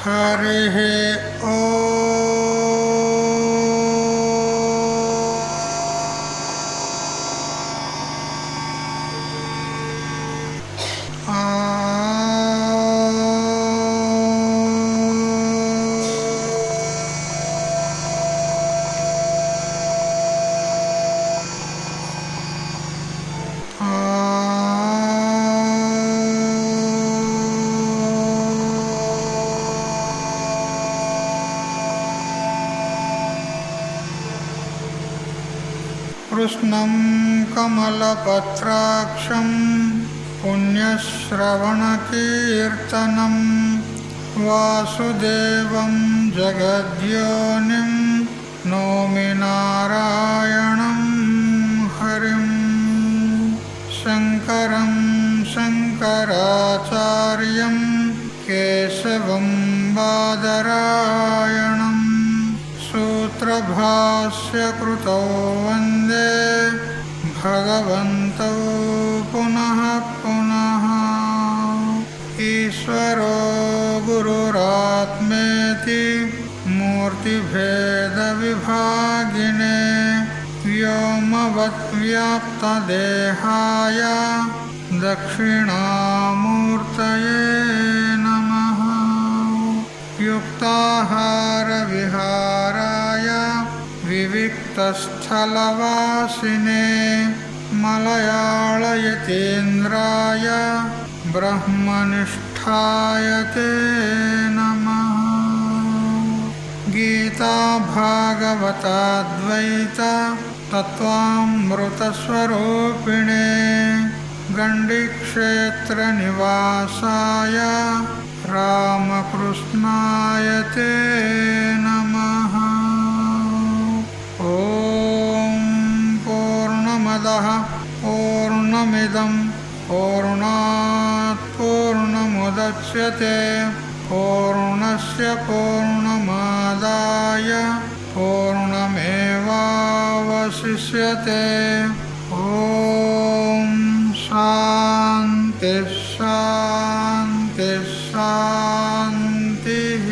हरिः कृष्णं कमलपत्राक्षं पुण्यश्रवणकीर्तनं वासुदेवं जगद्योनिं नौमि नारायणं हरिं शङ्करं शङ्कराचार्यं केशवं बादरायणं सूत्रभाष्यकृतौ वन्दे भगवन्तौ पुनः पुनः। ईश्वरो गुरुरात्मेति मूर्तिभेदविभागिने व्योमवद्व्याप्तदेहाय दक्षिणामूर्तये नमः। युक्ताहारविहाराय विविक्तस्थलवासिने मलयाळयतीन्द्राय ब्रह्मनिष्ठाय ते नमः। गीताभागवताद्वैत तत्त्वामृतस्वरूपिणे गण्डीक्षेत्रनिवासाय रामकृष्णाय ते नमः। ॐ पूर्णमदः पूर्णमिदं पूर्णात् पूर्णमुदच्यते पूर्णस्य पूर्णमादाय पूर्णमेवावशिष्यते। ॐ शान्ति शान्ति शान्तिः।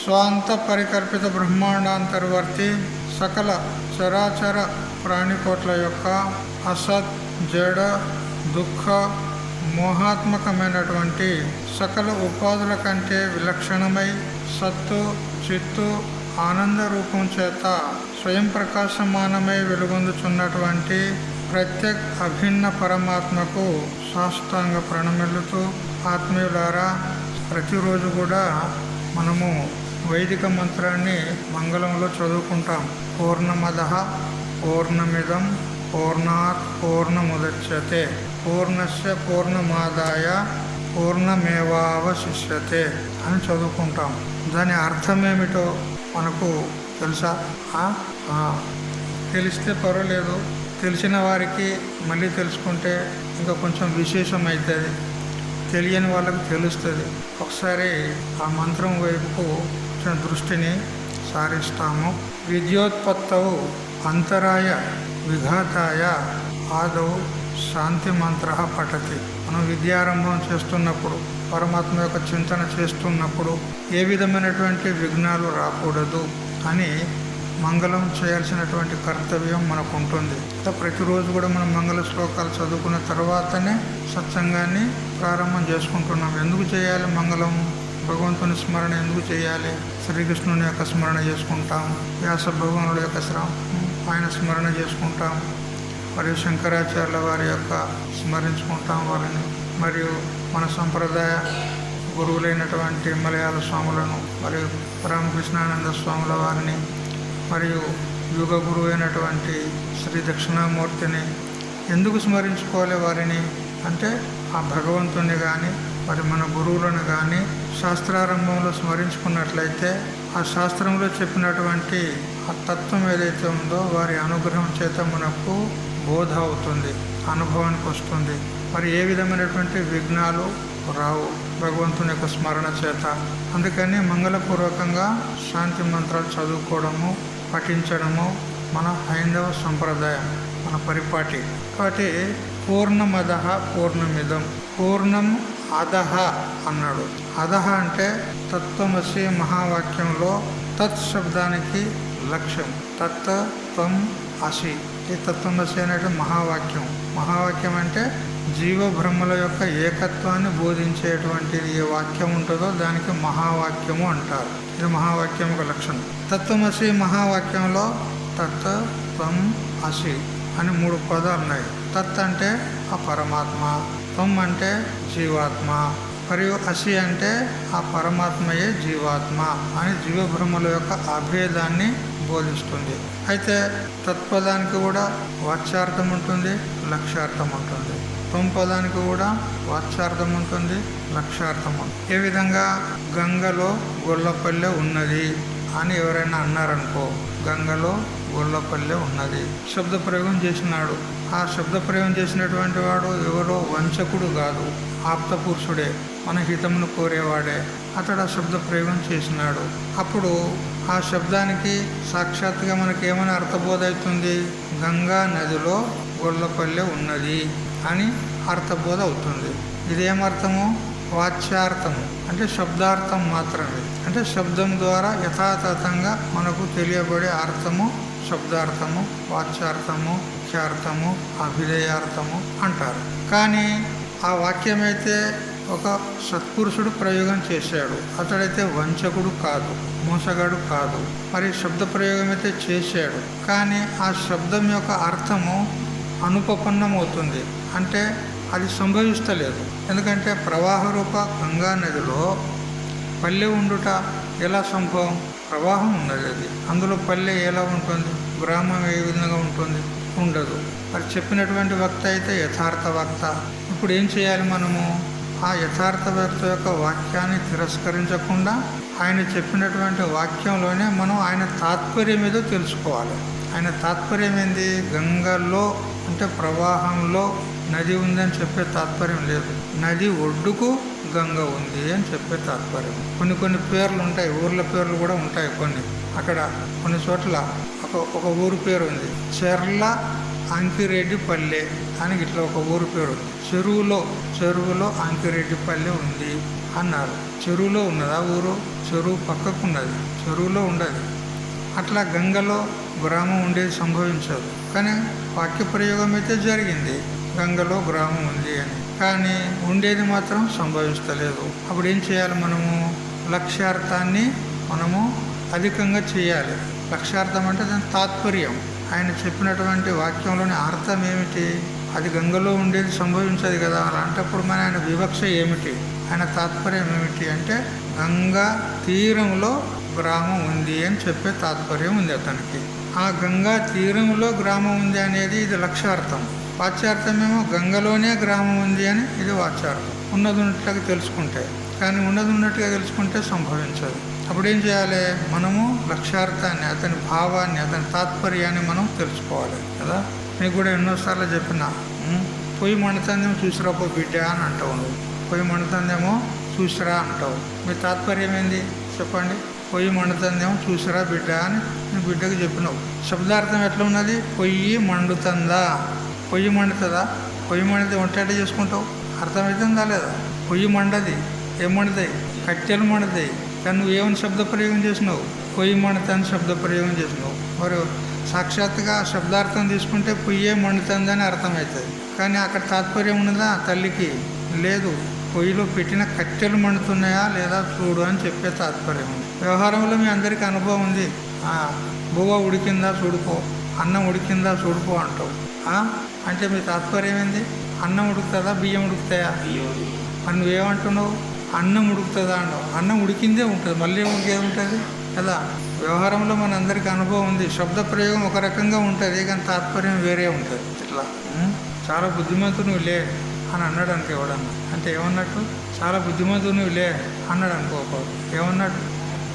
స్వాంత పరికల్పిత బ్రహ్మాండాంతర్వర్తి సకల చరాచర ప్రాణికోట్ల యొక్క అసత్ జడ దుఃఖ మోహాత్మకమైనటువంటి సకల ఉపాధుల కంటే విలక్షణమై సత్తు చిత్తు ఆనంద రూపం చేత స్వయం ప్రకాశమానమై వెలుగొందుచున్నటువంటి ప్రత్యేక అభిన్న పరమాత్మకు సాష్టాంగ ప్రణమిల్లుతూ ఆత్మీయులారా, ప్రతిరోజు కూడా మనము వైదిక మంత్రాన్ని మంగళంలో చదువుకుంటాం. పూర్ణమదః పూర్ణమిదం పూర్ణాత్ పూర్ణముదచ్యతే పూర్ణస్య పూర్ణమాదాయ పూర్ణమేవావశిష్యతే అని చదువుకుంటాం. దాని అర్థమేమిటో మనకు తెలుసా? తెలిస్తే పర్వాలేదు, తెలిసిన వారికి మళ్ళీ తెలుసుకుంటే ఇంకా కొంచెం విశేషం అవుతుంది, తెలియని వాళ్ళకు తెలుస్తుంది. ఒకసారి ఆ మంత్రం వైపుకు దృష్టిని సారిస్తాము. విద్యోత్పత్తౌ అంతరాయ విఘాతాయ ఆదౌ శాంతి మంత్ర పఠతి. మనం విద్యారంభం చేస్తున్నప్పుడు, పరమాత్మ యొక్క చింతన చేస్తున్నప్పుడు ఏ విధమైనటువంటి విఘ్నాలు రాకూడదు అని మంగళం చేయాల్సినటువంటి కర్తవ్యం మనకు ఉంటుంది. ప్రతిరోజు కూడా మనం మంగళ శ్లోకాలు చదువుకున్న తర్వాతనే సత్సంగాన్ని ప్రారంభం చేసుకుంటున్నాం. ఎందుకు చేయాలి మంగళం? భగవంతుని స్మరణ ఎందుకు చేయాలి? శ్రీకృష్ణుని యొక్క స్మరణ చేసుకుంటాం, వ్యాస భగవానుడి యొక్క ఆయన స్మరణ చేసుకుంటాం, మరియు శంకరాచార్యుల వారి యొక్క స్మరించుకుంటాం వారిని, మరియు మన సంప్రదాయ గురువులైనటువంటి మలయాళ స్వాములను, మరియు రామకృష్ణానంద స్వాముల వారిని, మరియు యుగ గురువు అయినటువంటి శ్రీ దక్షిణామూర్తిని ఎందుకు స్మరించుకోవాలి వారిని అంటే, ఆ భగవంతుని కానీ మరి మన గురువులను కానీ శాస్త్రారంభంలో స్మరించుకున్నట్లయితే ఆ శాస్త్రంలో చెప్పినటువంటి ఆ తత్వం ఏదైతే ఉందో వారి అనుగ్రహం చేత మనకు బోధ అవుతుంది, అనుభవానికి వస్తుంది. మరి ఏ విధమైనటువంటి విఘ్నాలు రావు భగవంతుని యొక్క స్మరణ చేత. అందుకని మంగళపూర్వకంగా శాంతి మంత్రాలు చదువుకోవడము, పఠించడము మన హైందవ సంప్రదాయం, మన పరిపాటి. కాబట్టి పూర్ణమదః పూర్ణమిదం, పూర్ణం అధహ అన్నాడు. అధహ అంటే తత్వమసి మహావాక్యంలో తత్ శబ్దానికి లక్ష్యం. తత్ త్వం అసి. ఈ తత్వమసి అనేది మహావాక్యం. మహావాక్యం అంటే జీవ బ్రహ్మల యొక్క ఏకత్వాన్ని బోధించేటువంటిది ఏ వాక్యం ఉంటుందో దానికి మహావాక్యము అంటారు. ఇది మహావాక్యం ఒక లక్షణం. తత్వమసి మహావాక్యంలో తత్ త్వం అసి అని 3 పదాలు ఉన్నాయి. తత్ అంటే ఆ పరమాత్మ, త్వం అంటే జీవాత్మ, మరియు అసి అంటే ఆ పరమాత్మయే జీవాత్మ అని జీవబ్రహ్మల యొక్క అభేదాన్ని బోధిస్తుంది. అయితే తత్పదానికి కూడా వాచ్యార్థం ఉంటుంది, లక్ష్యార్థం ఉంటుంది. త్వం పదానికి కూడా వాచ్యార్థం ఉంటుంది, లక్ష్యార్థం ఉంటుంది. ఏ విధంగా గంగలో గొల్లపల్లె ఉన్నది అని ఎవరైనా అన్నారనుకో, గంగలో గొల్లపల్లె ఉన్నది శబ్ద ప్రయోగం చేసినాడు. ఆ శబ్ద ప్రయోగం చేసినటువంటి వాడు ఎవరో వంచకుడు కాదు, ఆప్త పురుషుడే, మన హితమును కోరేవాడే. అతడు ఆ శబ్ద ప్రయోగం చేసినాడు. అప్పుడు ఆ శబ్దానికి సాక్షాత్తుగా మనకేమైనా అర్థబోధ అవుతుంది. గంగా నదిలో గొల్లపల్లె ఉన్నది అని అర్థబోధ అవుతుంది. ఇదేమర్థము? వాచ్యార్థము అంటే శబ్దార్థం మాత్రమే. అంటే శబ్దం ద్వారా యథాతథంగా మనకు తెలియబడే అర్థము శబ్దార్థము, వాచ్యార్థము, ముఖ్యార్థము, అభిధేయార్థము అంటారు. కానీ ఆ వాక్యమైతే ఒక సత్పురుషుడు ప్రయోగం చేశాడు. అతడైతే వంచకుడు కాదు, మోసగాడు కాదు. మరి శబ్ద ప్రయోగం అయితే చేశాడు, కానీ ఆ శబ్దం యొక్క అర్థము అనుపపన్నమవుతుంది. అంటే అది సంభవిస్తలేదు. ఎందుకంటే ప్రవాహ రూప గంగా నదిలో పల్లె ఉండుట ఎలా సంభవం? ప్రవాహం ఉన్నది, అది అందులో పల్లె ఎలా ఉంటుంది? గ్రామం ఏ విధంగా ఉంటుంది? ఉండదు. మరి చెప్పినటువంటి వక్త అయితే యథార్థ వక్త. ఇప్పుడు ఏం చేయాలి మనము? ఆ యథార్థ వక్త యొక్క వాక్యాన్ని తిరస్కరించకుండా ఆయన చెప్పినటువంటి వాక్యంలోనే మనం ఆయన తాత్పర్యం ఏదో తెలుసుకోవాలి. ఆయన తాత్పర్యం ఏంది? గంగలో అంటే ప్రవాహంలో నది ఉందని చెప్పే తాత్పర్యం లేదు. నది ఒడ్డుకు గంగ ఉంది అని చెప్పే తాత్పర్యం. కొన్ని పేర్లు ఉంటాయి, ఊర్ల పేర్లు కూడా ఉంటాయి. అక్కడ కొన్ని చోట్ల ఒక ఊరు పేరు ఉంది, చెర్ల అంకిరెడ్డి పల్లె అని ఇట్లా ఒక ఊరు పేరు ఉంది. చెరువులో అంకిరెడ్డి పల్లె ఉంది అన్నారు. చెరువులో ఉన్నదా ఊరు? చెరువు పక్కకు ఉన్నది, చెరువులో ఉండదు. అట్లా గంగలో గ్రామం ఉండేది సంభవించదు. కానీ వాక్య ప్రయోగం అయితే జరిగింది, గంగలో గ్రామం ఉంది అని. కానీ ఉండేది మాత్రం సంభవిస్తలేదు. అప్పుడు ఏం చేయాలి మనము? లక్ష్యార్థాన్ని మనము అధికంగా చేయాలి. లక్ష్యార్థం అంటే దాని తాత్పర్యం. ఆయన చెప్పినటువంటి వాక్యంలోని అర్థం ఏమిటి? అది గంగలో ఉండేది సంభవించదు కదా. అలాంటప్పుడు మన ఆయన వివక్ష ఏమిటి? ఆయన తాత్పర్యం ఏమిటి అంటే గంగా తీరంలో గ్రామం ఉంది అని చెప్పే తాత్పర్యం ఉంది అతనికి. ఆ గంగా తీరంలో గ్రామం ఉంది అనేది ఇది లక్ష్యార్థం. వాచ్యార్థమేమో గంగలోనే గ్రామం ఉంది అని ఇది వాచ్యార్థం. ఉన్నది ఉన్నట్టుగా తెలుసుకుంటే. కానీ ఉన్నది ఉన్నట్టుగా తెలుసుకుంటే సంభవించదు. అప్పుడు ఏం చేయాలి? మనము లక్ష్యార్థాన్ని, అతని భావాన్ని, అతని తాత్పర్యాన్ని మనం తెలుసుకోవాలి కదా. మీకు కూడా ఎన్నోసార్లు చెప్పిన, పొయ్యి మండుతుందేమో చూసిరాపో బిడ్డ అని అంటావు. నువ్వు పొయ్యి మండుతుందేమో చూసిరా అంటావు. మీ తాత్పర్యం ఏంది చెప్పండి? పొయ్యి మండుతుందేమో చూసిరా బిడ్డ అని నీ బిడ్డకు చెప్పినావు. శబ్దార్థం ఎట్లా ఉన్నది? పొయ్యి మండుతుందా? పొయ్యి మండుతుందా? పొయ్యి మండితే వంట చేసుకుంటావు. అర్థమవుతుందా లేదా? పొయ్యి మండది. ఏం మండుతాయి? కట్టెలు మండుతాయి. కానీ నువ్వేమని శబ్ద ప్రయోగం చేసినావు? పొయ్యి మండుతుంది శబ్ద ప్రయోగం చేసినావు. మరి సాక్షాత్తుగా శబ్దార్థం తీసుకుంటే పొయ్యే మండుతుందని అర్థమవుతుంది. కానీ అక్కడ తాత్పర్యం ఉన్నదా తల్లికి? లేదు. పొయ్యిలో పెట్టిన కట్టెలు మండుతున్నాయా లేదా చూడు అని చెప్పే తాత్పర్యం ఉంది. వ్యవహారంలో మీ అందరికీ అనుభవం ఉంది. బువ్వ ఉడికిందా చూడుకో, అన్నం ఉడికిందా చూడుకో అంటావు. అంటే మీ తాత్పర్యం ఏంది? అన్నం ఉడుకుతుందా బియ్యం ఉడుకుతాయా? మరి నువ్వేమంటున్నావు? అన్నం ఉడుకుతుందా అంటావు. అన్నం ఉడికిందే ఉంటుంది, మళ్ళీ ఇంకేముంటుంది కదా. వ్యవహారంలో మన అందరికీ అనుభవం ఉంది. శబ్ద ప్రయోగం ఒక రకంగా ఉంటుంది, కానీ తాత్పర్యం వేరే ఉంటుంది. ఇట్లా చాలా బుద్ధిమంతుడు నువ్వు లే అని అన్నాడు అనుకో ఎవడన్నా. అంటే ఏమన్నట్టు? చాలా బుద్ధిమంతుడు నువ్వు లే అన్నాడు అనుకోకూడదు. ఏమన్నట్టు?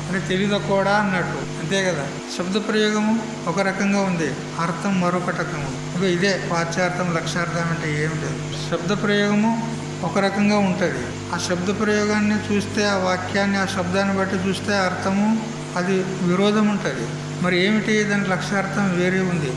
అంటే తెలియదు కూడా అన్నట్టు, అంతే కదా. శబ్ద ప్రయోగము ఒక రకంగా ఉంది, అర్థం మరొక రకంగా ఉంది. ఇక ఇదే వాచ్యార్థం లక్ష్యార్థం అంటే ఏం లేదు. శబ్ద ప్రయోగము ఒక రకంగా ఉంటుంది. ఆ శబ్ద ప్రయోగాన్ని చూస్తే, ఆ వాక్యాన్ని, ఆ శబ్దాన్ని బట్టి చూస్తే అర్థము అది విరోధం ఉంటుంది. మరి ఏమిటి? దాని లక్ష్యార్థం వేరే ఉంది,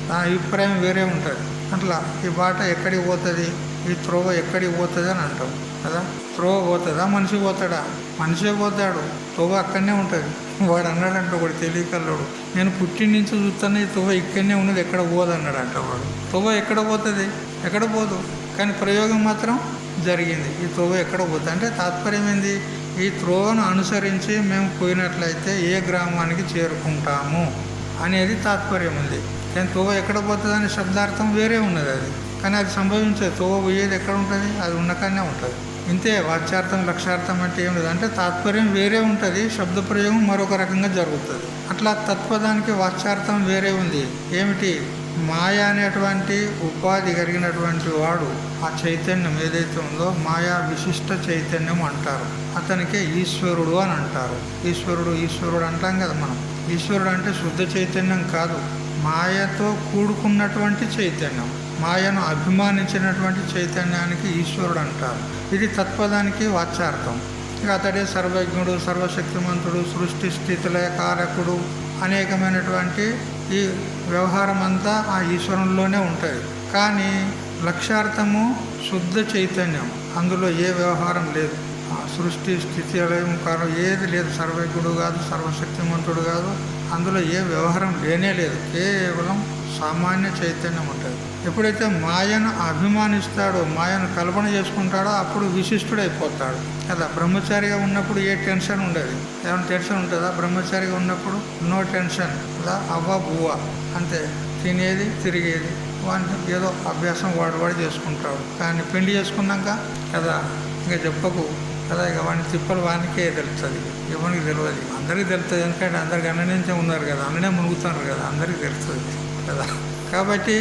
దాని అభిప్రాయం వేరే ఉంటుంది. అట్లా ఈ బాట ఎక్కడికి పోతుంది? ఈ త్రోవ ఎక్కడికి పోతుంది అని అంటాం కదా. త్రోవ పోతుందా, మనిషి పోతాడా? మనిషే పోతాడు, త్రోవ అక్కడనే ఉంటుంది. వాడు అన్నాడంట, ఒకటి తెలియకల్లోడు, నేను పుట్టిన నుంచి చూస్తాను ఈ త్రోవ ఇక్కడనే ఉన్నది, ఎక్కడ పోదు అన్నాడంట వాడు. త్రోవ ఎక్కడ పోతుంది? ఎక్కడ పోదు, కానీ ప్రయోగం మాత్రం జరిగింది. ఈ త్రోవ ఎక్కడ పోతుంది అంటే తాత్పర్యం ఏంది? ఈ త్రోవను అనుసరించి మేము పోయినట్లయితే ఏ గ్రామానికి చేరుకుంటాము అనేది తాత్పర్యం ఉంది. కానీ త్రోవ ఎక్కడ పోతుంది అనే శబ్దార్థం వేరే ఉన్నది అది, కానీ అది సంభవించదు. త్రోవ పోయేది ఎక్కడ ఉంటుంది? అది ఉన్నకానే ఉంటుంది. ఇంతే. వాచ్యార్థం లక్ష్యార్థం అంటే ఏం లేదు, అంటే తాత్పర్యం వేరే ఉంటుంది, శబ్ద ప్రయోగం మరొక రకంగా జరుగుతుంది. అట్లా తత్పదానికి వాచ్యార్థం వేరే ఉంది. ఏమిటి? మాయ అనేటువంటి ఉపాధి కలిగినటువంటి వాడు, ఆ చైతన్యం ఏదైతే ఉందో మాయా విశిష్ట చైతన్యం అంటారు. అతనికే ఈశ్వరుడు అని అంటారు. ఈశ్వరుడు అంటాం కదా మనం. ఈశ్వరుడు అంటే శుద్ధ చైతన్యం కాదు, మాయతో కూడుకున్నటువంటి చైతన్యం, మాయను అభిమానించినటువంటి చైతన్యానికి ఈశ్వరుడు అంటారు. ఇది తత్పదానికి వాచ్యార్థం. ఇక అతడే సర్వజ్ఞుడు, సర్వశక్తిమంతుడు, సృష్టి స్థితిలయ కారకుడు, అనేకమైనటువంటి ఈ వ్యవహారం అంతా ఆ ఈశ్వరంలోనే ఉంటుంది. కానీ లక్ష్యార్థము శుద్ధ చైతన్యం, అందులో ఏ వ్యవహారం లేదు. సృష్టి స్థితి లయం కారణం ఏది లేదు, సర్వజ్ఞుడు కాదు, సర్వశక్తిమంతుడు కాదు, అందులో ఏ వ్యవహారం లేనే లేదు, కేవలం సామాన్య చైతన్యం ఉంటుంది. ఎప్పుడైతే మాయను అభిమానిస్తాడో, మాయను కల్పన చేసుకుంటాడో అప్పుడు విశిష్టుడైపోతాడు కదా. బ్రహ్మచారిగా ఉన్నప్పుడు ఏ టెన్షన్ ఉండదు. ఏమైనా టెన్షన్ ఉంటుందా? బ్రహ్మచారిగా ఉన్నప్పుడు నో టెన్షన్ కదా, అవ్వ బువ్వ అంతే, తినేది తిరిగేది, వాడిని ఏదో అభ్యాసం వాడు చేసుకుంటాడు. కానీ పెళ్లి చేసుకున్నాక కదా ఇంకా చెప్పకు కదా, ఇక వాడిని తిప్పలు వానికే తెలుస్తుంది, ఎవరికి తెలియదు. అందరికీ తెలుస్తుంది, ఎందుకంటే అందరికి అన్ననే ఉన్నారు కదా, అన్ననే మునుగుతున్నారు కదా, అందరికీ తెలుస్తుంది కదా. కాబట్టి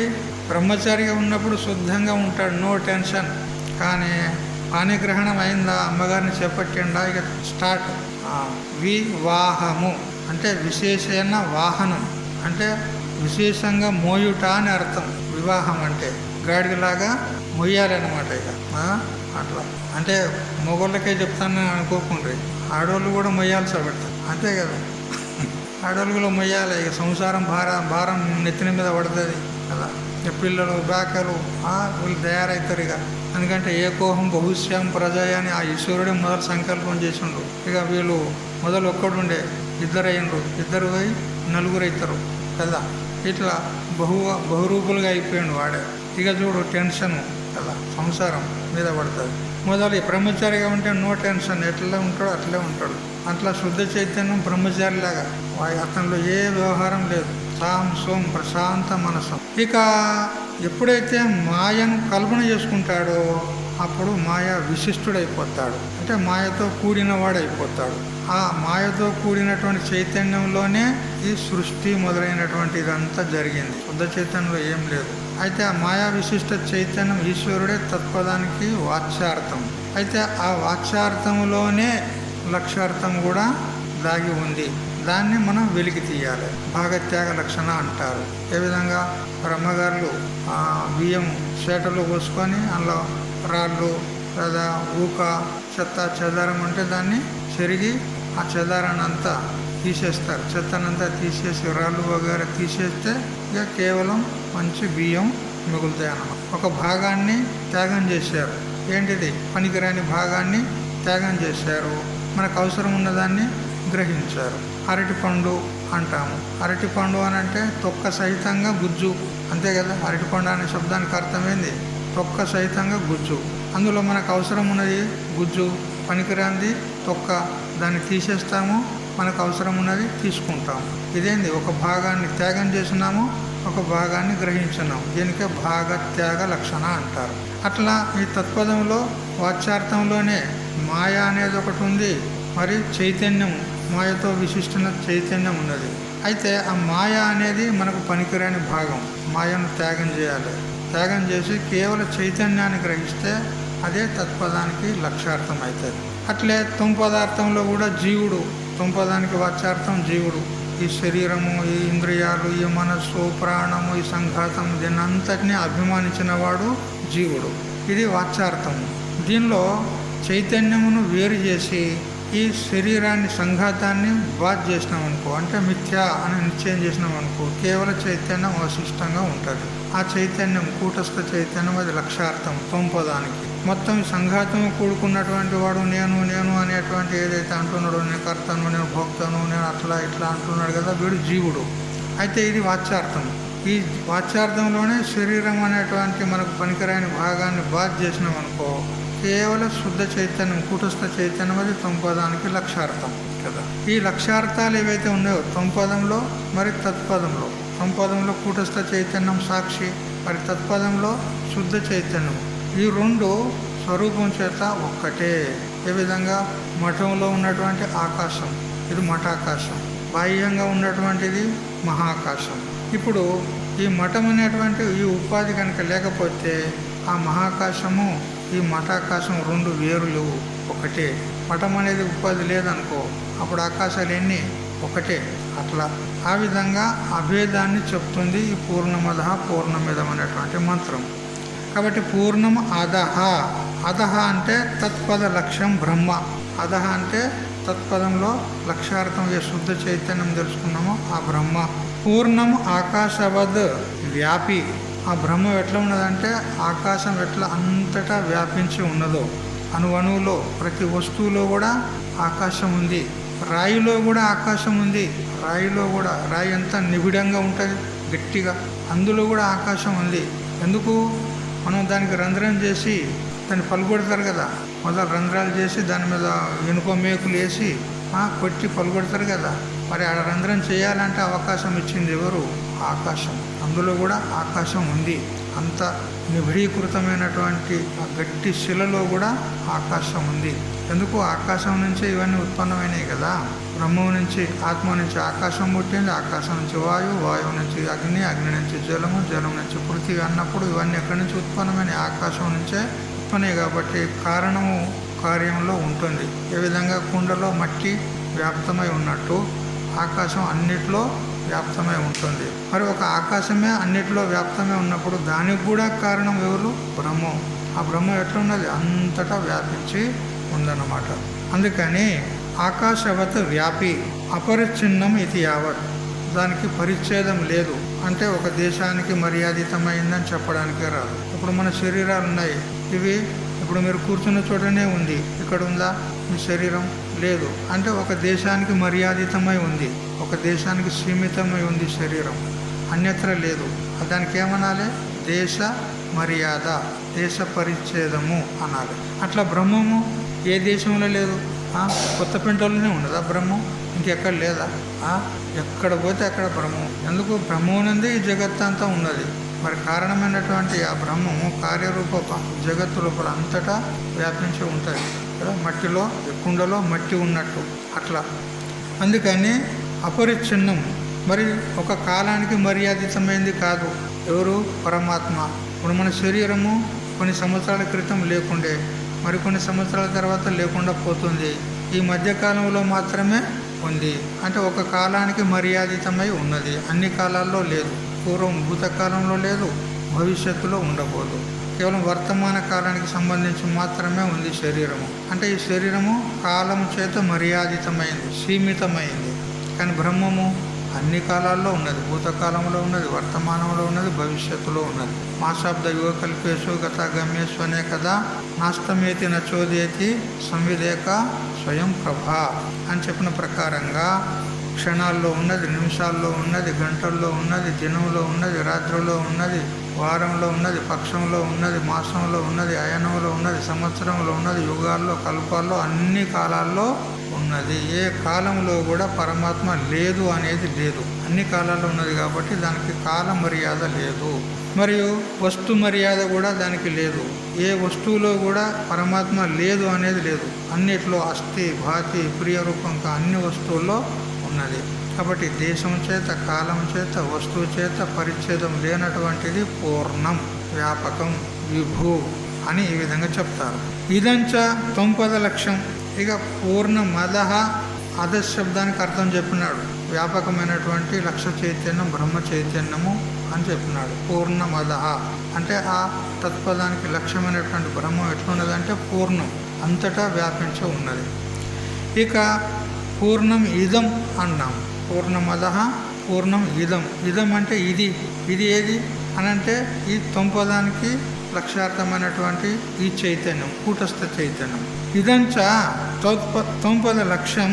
బ్రహ్మచారిగా ఉన్నప్పుడు శుద్ధంగా ఉంటాడు, నో టెన్షన్. కానీ పాణిగ్రహణం అయిందా, అమ్మగారిని చేపట్టిండా, ఇక స్టార్ట్. వివాహము అంటే విశేషణ వాహనం, అంటే విశేషంగా మోయుట అని అర్థం. వివాహం అంటే గాడిలాగా మొయ్యాలన్నమాట. ఇక అట్లా అంటే మొగోళ్ళకే చెప్తానని అనుకోకుండా ఆడవాళ్ళు కూడా మొయ్యాల్సి పెడతారు, అంతే కదా. ఆడవాళ్ళు కూడా మొయ్యాలి, ఇక సంసారం భారం నెత్తిన మీద పడుతుంది కదా. పిల్లలు బ్యాకలు వీళ్ళు తయారవుతారు ఇక. ఎందుకంటే ఏకోహం బహుశ్యాం ప్రజయ అని ఆ ఈశ్వరుడే మొదలు సంకల్పం చేసిండు. ఇక వీళ్ళు మొదలు ఒక్కడుండే, ఇద్దరు అయినరు, ఇద్దరు పోయి నలుగురు అవుతారు కదా. ఇట్లా బహురూపులుగా అయిపోయాడు వాడే. ఇక చూడు టెన్షన్ కదా, సంసారం మీద పడుతుంది. మొదలు బ్రహ్మచారిగా ఉంటే నో టెన్షన్, ఎట్లా ఉంటాడో అట్లే ఉంటాడు. అట్లా శుద్ధ చైతన్యం బ్రహ్మచారిలాగా, అతనిలో ఏ వ్యవహారం లేదు, సాం సోం ప్రశాంత మనసం. ఇక ఎప్పుడైతే మాయను కల్పన చేసుకుంటాడో అప్పుడు మాయా విశిష్టుడైపోతాడు, అంటే మాయతో కూడిన వాడైపోతాడు. ఆ మాయతో కూడినటువంటి చైతన్యంలోనే ఈ సృష్టి మొదలైనటువంటి ఇదంతా జరిగింది. శుద్ధ చైతన్యంలో ఏం లేదు. అయితే ఆ మాయా విశిష్ట చైతన్యం ఈశ్వరుడే తత్పదానికి వాచ్యార్థం. అయితే ఆ వాచ్యార్థంలోనే లక్ష్యార్థం కూడా దాగి ఉంది. దాన్ని మనం వెలికి తీయాలి. భాగత్యాగ లక్షణ అంటారు. ఏ విధంగా బ్రహ్మగారులు బియ్యం చేటలు పోసుకొని అందులో రాళ్ళు లేదా ఊక చెత్త చెదారం ఉంటే దాన్ని చెరిగి ఆ చెదారాన్ని అంతా తీసేస్తారు. చెత్తనంతా తీసేసి రాళ్ళు వగేర తీసేస్తే ఇక కేవలం మంచి బియ్యం మిగులుతాయి అన్నమాట. ఒక భాగాన్ని త్యాగం చేశారు. ఏంటిది? పనికిరాని భాగాన్ని త్యాగం చేశారు, మనకు అవసరం ఉన్నదాన్ని గ్రహించారు. అరటిపండు అంటాము. అరటిపండు అని అంటే తొక్క సహితంగా గుజ్జు, అంతే కదా. అరటిపండు అనే శబ్దానికి అర్థమైంది తొక్క సహితంగా గుజ్జు. అందులో మనకు అవసరం ఉన్నది గుజ్జు, పనికిరాంది తొక్క, దాన్ని తీసేస్తాము, మనకు అవసరం ఉన్నది తీసుకుంటాము. ఇదేంది? ఒక భాగాన్ని త్యాగం చేసినాము, ఒక భాగాన్ని గ్రహించినాము. దీనికే భాగత్యాగ లక్షణ అంటారు. అట్లా ఈ తత్పదంలో వాచ్యార్థంలోనే మాయ అనేది ఒకటి ఉంది, మరి చైతన్యం, మాయతో విశిష్ట చైతన్యం ఉన్నది. అయితే ఆ మాయ అనేది మనకు పనికిరాని భాగం. మాయను త్యాగం చేయాలి. త్యాగం చేసి కేవలం చైతన్యాన్ని గ్రహిస్తే అదే తత్పదానికి లక్ష్యార్థం అవుతుంది. అట్లే తుంపదార్థంలో కూడా జీవుడు, తుంపదానికి వాచ్యార్థం జీవుడు. ఈ శరీరము, ఈ ఇంద్రియాలు, ఈ మనస్సు, ప్రాణము, ఈ సంఘాతం, దీన్నంతటినీ అభిమానించిన వాడు జీవుడు. ఇది వాచ్యార్థము. దీనిలో చైతన్యమును వేరు చేసి ఈ శరీరాన్ని సంఘాతాన్ని బాధ చేసినాం అనుకో, అంటే మిథ్యా అని నిశ్చయం చేసినాం అనుకో, కేవల చైతన్యం అవశిష్టంగా ఉంటుంది. ఆ చైతన్యం కూటస్థ చైతన్యం, అది లక్ష్యార్థం తొంపదానికి. మొత్తం సంఘాతం కూడుకున్నటువంటి వాడు నేను నేను అనేటువంటి ఏదైతే అంటున్నాడో, నేను కర్తను, నేను భోక్తను, నేను అట్లా ఇట్లా అంటున్నాడు కదా, వీడు జీవుడు. అయితే ఇది వాచ్యార్థం. ఈ వాచ్యార్థంలోనే శరీరం అనేటువంటి మనకు పనికిరాని భాగాన్ని బాధ చేసినాం అనుకో, కేవలం శుద్ధ చైతన్యం కూటస్థ చైతన్యం, అది తొంపదానికి లక్ష్యార్థం కదా. ఈ లక్ష్యార్థాలు ఏవైతే ఉన్నాయో తొంపదంలో మరి తత్పదంలో, తొంపదంలో కూటస్థ చైతన్యం సాక్షి, మరి తత్పదంలో శుద్ధ చైతన్యం, ఈ రెండు స్వరూపం చేత ఒక్కటే. ఏ విధంగా మఠంలో ఉన్నటువంటి ఆకాశం, ఇది మఠాకాశం, బాహ్యంగా ఉన్నటువంటిది మహాకాశం. ఇప్పుడు ఈ మఠం అనేటువంటి ఈ ఉపాధి కనుక లేకపోతే ఆ మహాకాశము ఈ మఠాకాశం రెండు వేరులు ఒకటే. మఠం అనేది ఉపాధి లేదనుకో, అప్పుడు ఆకాశాలు ఎన్ని ఒకటే. అట్లా ఆ విధంగా అభేదాన్ని చెప్తుంది ఈ పూర్ణమద పూర్ణమిదం అనేటువంటి మంత్రం. కాబట్టి పూర్ణం అధహ, అధహ అంటే తత్పద లక్ష్యం బ్రహ్మ. అధహ అంటే తత్పదంలో లక్ష్యార్థం ఏ శుద్ధ చైతన్యం తెలుసుకున్నామో ఆ బ్రహ్మ. పూర్ణం ఆకాశవద్ వ్యాపి, ఆ బ్రహ్మ ఎట్లా ఉన్నదంటే ఆకాశం ఎట్లా అంతటా వ్యాపించి ఉన్నదో, అణువణువులో ప్రతి వస్తువులో కూడా ఆకాశం ఉంది. రాయిలో కూడా ఆకాశం ఉంది. రాయిలో కూడా, రాయి అంతా నిబిడంగా ఉంటుంది గట్టిగా, అందులో కూడా ఆకాశం ఉంది. ఎందుకు? మనం దానికి రంధ్రం చేసి దాన్ని పలుగొడతారు కదా, మొదలు రంధ్రాలు చేసి దాని మీద ఇనుప మేకులు వేసి కొట్టి పలుగొడతారు కదా. మరి ఆ రంధ్రం చేయాలంటే అవకాశం ఇచ్చింది ఎవరు? ఆకాశం. అందులో కూడా ఆకాశం ఉంది. అంత నిబిడీకృతమైనటువంటి ఆ గట్టి శిలలో కూడా ఆకాశం ఉంది. ఎందుకు? ఆకాశం నుంచే ఇవన్నీ ఉత్పన్నమైనవి కదా. బ్రహ్మం నుంచి, ఆత్మ నుంచి ఆకాశం పుట్టింది, ఆకాశం నుంచి వాయువు, వాయువు నుంచి అగ్ని, అగ్ని నుంచి జలము, జలం నుంచి పృథివీ అన్నప్పుడు ఇవన్నీ ఎక్కడి నుంచి ఉత్పన్నమైన? ఆకాశం నుంచే ఉత్పన్నే. కాబట్టి కారణము కార్యంలో ఉంటుంది. ఏ విధంగా కుండలో మట్టి వ్యాప్తమై ఉన్నట్టు ఆకాశం అన్నిట్లో వ్యాప్తమై ఉంటుంది. మరి ఒక ఆకాశమే అన్నిట్లో వ్యాప్తమై ఉన్నప్పుడు దానికి కూడా కారణం ఎవరు? బ్రహ్మం. ఆ బ్రహ్మం ఎట్లున్నది? అంతటా వ్యాపించి ఉందన్నమాట. అందుకని ఆకాశవత్ వ్యాపి అపరిచ్ఛిన్నం ఇది యావత్, దానికి పరిచ్ఛేదం లేదు. అంటే ఒక దేశానికి మర్యాదితమైందని చెప్పడానికే రాదు. ఇప్పుడు మన శరీరాలు ఉన్నాయి, ఇవి ఇప్పుడు మీరు కూర్చున్న చోటనే ఉంది, ఇక్కడ ఉందా మీ శరీరం? లేదు. అంటే ఒక దేశానికి మర్యాదితమై ఉంది, ఒక దేశానికి సీమితమై ఉంది శరీరం, అన్యత్ర లేదు. దానికి ఏమనాలి? దేశ మర్యాద, దేశ పరిచ్ఛేదము అనాలి. అట్లా బ్రహ్మము ఏ దేశంలో లేదు. కొత్తపేటలోనే ఉన్నదా బ్రహ్మం? ఇంకెక్కడ లేదా? ఎక్కడ పోతే అక్కడ బ్రహ్మం. ఎందుకు? బ్రహ్మమునందే ఈ జగత్తు అంతా ఉన్నది. మరి కారణమైనటువంటి ఆ బ్రహ్మము కార్యరూప జగత్తు లోపల అంతటా వ్యాపించి ఉంటుంది కదా. మట్టిలో, కుండలో మట్టి ఉన్నట్టు అట్లా. అందుకని అపరిచ్ఛిన్నం. మరి ఒక కాలానికి మర్యాదితమైంది కాదు. ఎవరు? పరమాత్మ. ఇప్పుడు మన శరీరము కొన్ని సంవత్సరాల క్రితం లేకుండే, మరికొన్ని సంవత్సరాల తర్వాత లేకుండా పోతుంది. ఈ మధ్యకాలంలో మాత్రమే ఉంది. అంటే ఒక కాలానికి మర్యాదితమై ఉన్నది, అన్ని కాలాల్లో లేదు. పూర్వం భూతకాలంలో లేదు, భవిష్యత్తులో ఉండబోదు. కేవలం వర్తమాన కాలానికి సంబంధించి మాత్రమే ఉంది శరీరము. అంటే ఈ శరీరము కాలము చేత మర్యాదితమైంది, సీమితమైంది. కానీ బ్రహ్మము అన్ని కాలాల్లో ఉన్నది. భూతకాలంలో ఉన్నది, వర్తమానంలో ఉన్నది, భవిష్యత్తులో ఉన్నది. మాశాబ్ద యుగ కల్పేశు గత గమ్యేశ్వనే కదా నాస్తమేతి నచోదేతి సంవిదేక స్వయం ప్రభా అని చెప్పిన ప్రకారంగా క్షణాల్లో ఉన్నది, నిమిషాల్లో ఉన్నది, గంటల్లో ఉన్నది, దినంలో ఉన్నది, రాత్రిలో ఉన్నది, వారంలో ఉన్నది, పక్షంలో ఉన్నది, మాసంలో ఉన్నది, అయనంలో ఉన్నది, సంవత్సరంలో ఉన్నది, యుగాల్లో, కల్పాల్లో, అన్ని కాలాల్లో ఉన్నది. ఏ కాలంలో కూడా పరమాత్మ లేదు అనేది లేదు. అన్ని కాలాల్లో ఉన్నది కాబట్టి దానికి కాల మర్యాద లేదు. మరియు వస్తు మర్యాద కూడా దానికి లేదు. ఏ వస్తువులో కూడా పరమాత్మ లేదు అనేది లేదు. అన్నిట్లో అస్థి, భాతి, ప్రియరూపంగా అన్ని వస్తువుల్లో ఉన్నది. కాబట్టి దేశం చేత, కాలం చేత, వస్తువు చేత పరిచ్ఛేదం లేనటువంటిది పూర్ణం, వ్యాపకం, విభూ అని ఈ విధంగా చెప్తారు. ఇదంచ తొంపద లక్ష్యం. ఇక పూర్ణమదః అధశబ్దానికి అర్థం చెప్పినాడు. వ్యాపకమైనటువంటి లక్ష్య చైతన్యం బ్రహ్మ చైతన్యము అని చెప్పినాడు. పూర్ణమదః అంటే ఆ తత్పదానికి లక్ష్యమైనటువంటి బ్రహ్మం ఎట్లున్నదంటే పూర్ణం, అంతటా వ్యాపించి ఉన్నది. ఇక పూర్ణం ఇదం అన్నాం. పూర్ణమద పూర్ణం ఇదం. ఇదం అంటే ఇది. ఇది ఏది అనంటే ఈ తొంపదానికి లక్ష్యార్థమైనటువంటి ఈ చైతన్యం, కూటస్థ చైతన్యం. ఇదంచ తొంపద లక్ష్యం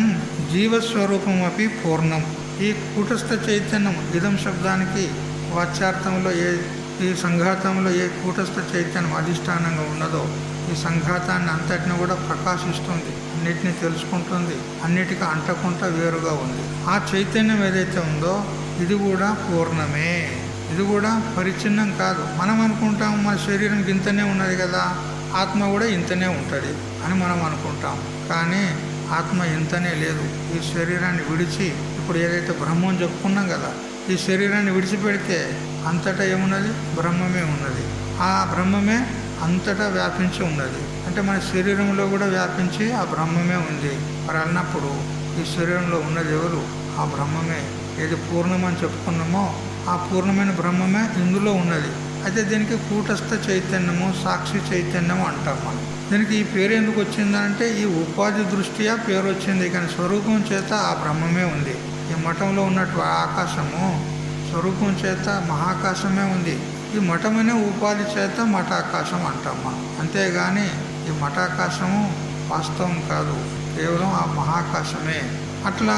జీవస్వరూపం అపి పూర్ణం. ఈ కూటస్థ చైతన్యం ఇదం శబ్దానికి వాచ్యార్థంలో ఈ సంఘాతంలో ఏ కూటస్థ చైతన్యం అధిష్టానంగా ఉన్నదో ఈ సంఘాతాన్ని అంతటిని కూడా ప్రకాశిస్తుంది, అన్నిటినీ తెలుసుకుంటుంది, అన్నిటికీ అంటకుండా వేరుగా ఉంది. ఆ చైతన్యం ఏదైతే ఉందో ఇది కూడా పూర్ణమే. ఇది కూడా పరిచ్ఛిన్నం కాదు. మనం అనుకుంటాం మన శరీరం ఇంతనే ఉన్నది కదా, ఆత్మ కూడా ఇంతనే ఉంటుంది అని మనం అనుకుంటాం. కానీ ఆత్మ ఇంతనే లేదు. ఈ శరీరాన్ని విడిచి ఇప్పుడు ఏదైతే బ్రహ్మం చెప్పుకున్నాం కదా, ఈ శరీరాన్ని విడిచిపెడితే అంతటా ఏమున్నది? బ్రహ్మమే ఉన్నది. ఆ బ్రహ్మమే అంతటా వ్యాపించి ఉన్నది. అంటే మన శరీరంలో కూడా వ్యాపించి ఆ బ్రహ్మమే ఉంది. మరి అన్నప్పుడు ఈ శరీరంలో ఉన్నది ఎవరు? ఆ బ్రహ్మమే. ఏది పూర్ణమని చెప్పుకున్నామో ఆ పూర్ణమైన బ్రహ్మమే ఇందులో ఉన్నది. అయితే దీనికి కూటస్థ చైతన్యము, సాక్షి చైతన్యము అంటాం మనం. దీనికి ఈ పేరు ఎందుకు వచ్చిందంటే ఈ ఉపాధి దృష్ట్యా పేరు వచ్చింది, కానీ స్వరూపం చేత ఆ బ్రహ్మమే ఉంది. ఈ మఠంలో ఉన్నట్టు ఆకాశము స్వరూపం చేత మహాకాశమే ఉంది. ఈ మఠమనే ఉపాధి చేత మఠాకాశం అంటాం మనం. అంతేగాని ఈ మఠాకాశము వాస్తవం కాదు, కేవలం ఆ మహాకాశమే. అట్లా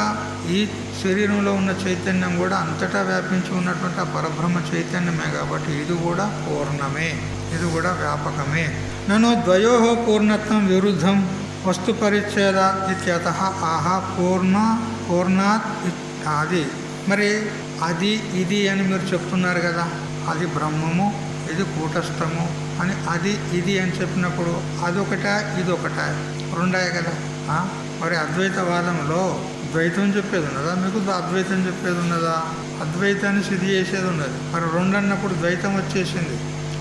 ఈ శరీరంలో ఉన్న చైతన్యం కూడా అంతటా వ్యాపించి ఉన్నటువంటి ఆ పరబ్రహ్మ చైతన్యమే. కాబట్టి ఇది కూడా పూర్ణమే, ఇది కూడా వ్యాపకమే. నన్ను ద్వయోః పూర్ణత్వం విరుద్ధం వస్తు పరిచ్ఛేద ఇత్యతః ఆహా పూర్ణాత్ అది. మరి అది ఇది అని మీరు చెప్తున్నారు కదా, అది బ్రహ్మము, ఇది కూటస్థము అని అది ఇది అని చెప్పినప్పుడు అదొకటా ఇదొకటా? రెండాయి కదా. మరి అద్వైతవాదంలో ద్వైతం చెప్పేది ఉన్నదా, మీకు అద్వైతం చెప్పేది ఉన్నదా? అద్వైతాన్ని సిద్ధి చేసేది ఉన్నది. మరి రెండు అన్నప్పుడు ద్వైతం వచ్చేసింది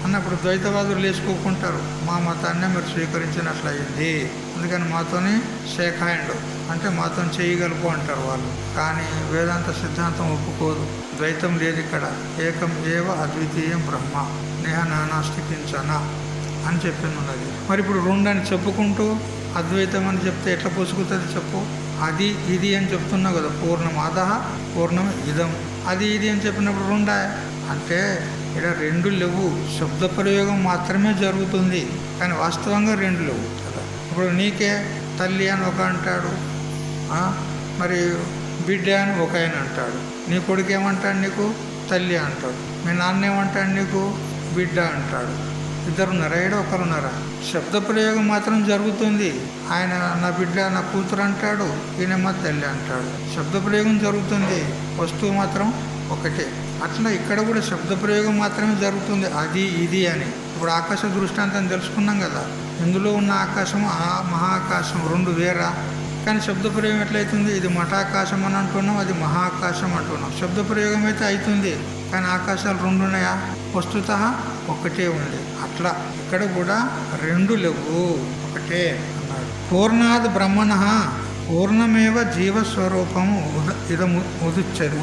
అన్నప్పుడు ద్వైతవాదులు లేచుకోకుంటారు. మా మతాన్నే మీరు స్వీకరించినట్లయింది, అందుకని మాతోని షేక్ హ్యాండ్ అంటే మాతో చేయగలుపు అంటారు వాళ్ళు. కానీ వేదాంత సిద్ధాంతం ఒప్పుకోదు. ద్వైతం లేదు ఇక్కడ, ఏకం ఏవ అద్వితీయం బ్రహ్మ నేహ నానాస్తి కించన అని చెప్పింది ఉన్నది. మరి ఇప్పుడు రెండు అని చెప్పుకుంటూ అద్వైతం అని చెప్తే ఎట్లా పొసుకుతుంది చెప్పు? అది ఇది అని చెప్తున్నావు కదా, పూర్ణం అదహ పూర్ణం ఇదం. అది ఇది అని చెప్పినప్పుడు రెండా అంటే ఇక్కడ రెండు లేవు. శబ్ద ప్రయోగం మాత్రమే జరుగుతుంది, కానీ వాస్తవంగా రెండు లేవు కదా. ఇప్పుడు నీకే తల్లి అని ఒక అంటాడు, మరి బిడ్డ అని ఒక ఆయన అంటాడు. నీ కొడుకు ఏమంటాడు? నీకు తల్లి అంటాడు. మీ నాన్న ఏమంటాడు? నీకు బిడ్డ అంటాడు. ఇద్దరున్నారా? ఏడో ఒకరున్నారా? శబ్ద ప్రయోగం మాత్రం జరుగుతుంది. ఆయన నా బిడ్డ నా కూతురు అంటాడు, ఈయనమ్మ తల్లి అంటాడు. శబ్ద ప్రయోగం జరుగుతుంది, వస్తువు మాత్రం ఒకటే. అట్లా ఇక్కడ కూడా శబ్ద ప్రయోగం మాత్రమే జరుగుతుంది, అది ఇది అని. ఇప్పుడు ఆకాశ దృష్టాంతం తెలుసుకున్నాం కదా, ఇందులో ఉన్న ఆకాశం ఆ మహాకాశం రెండు వేరా. కానీ శబ్ద ప్రయోగం ఎట్లయితుంది? ఇది మఠాకాశం అని అంటున్నాం, అది మహాకాశం అంటున్నాం. శబ్ద ప్రయోగం అయితే అవుతుంది, కానీ ఆకాశాలు రెండు ఉన్నాయా? వస్తుత ఒకటే ఉంది. అట్లా ఇక్కడ కూడా రెండు లేవు, ఒకటే అన్నాడు. పూర్ణాద్ బ్రహ్మణ పూర్ణమేవ జీవస్వరూపము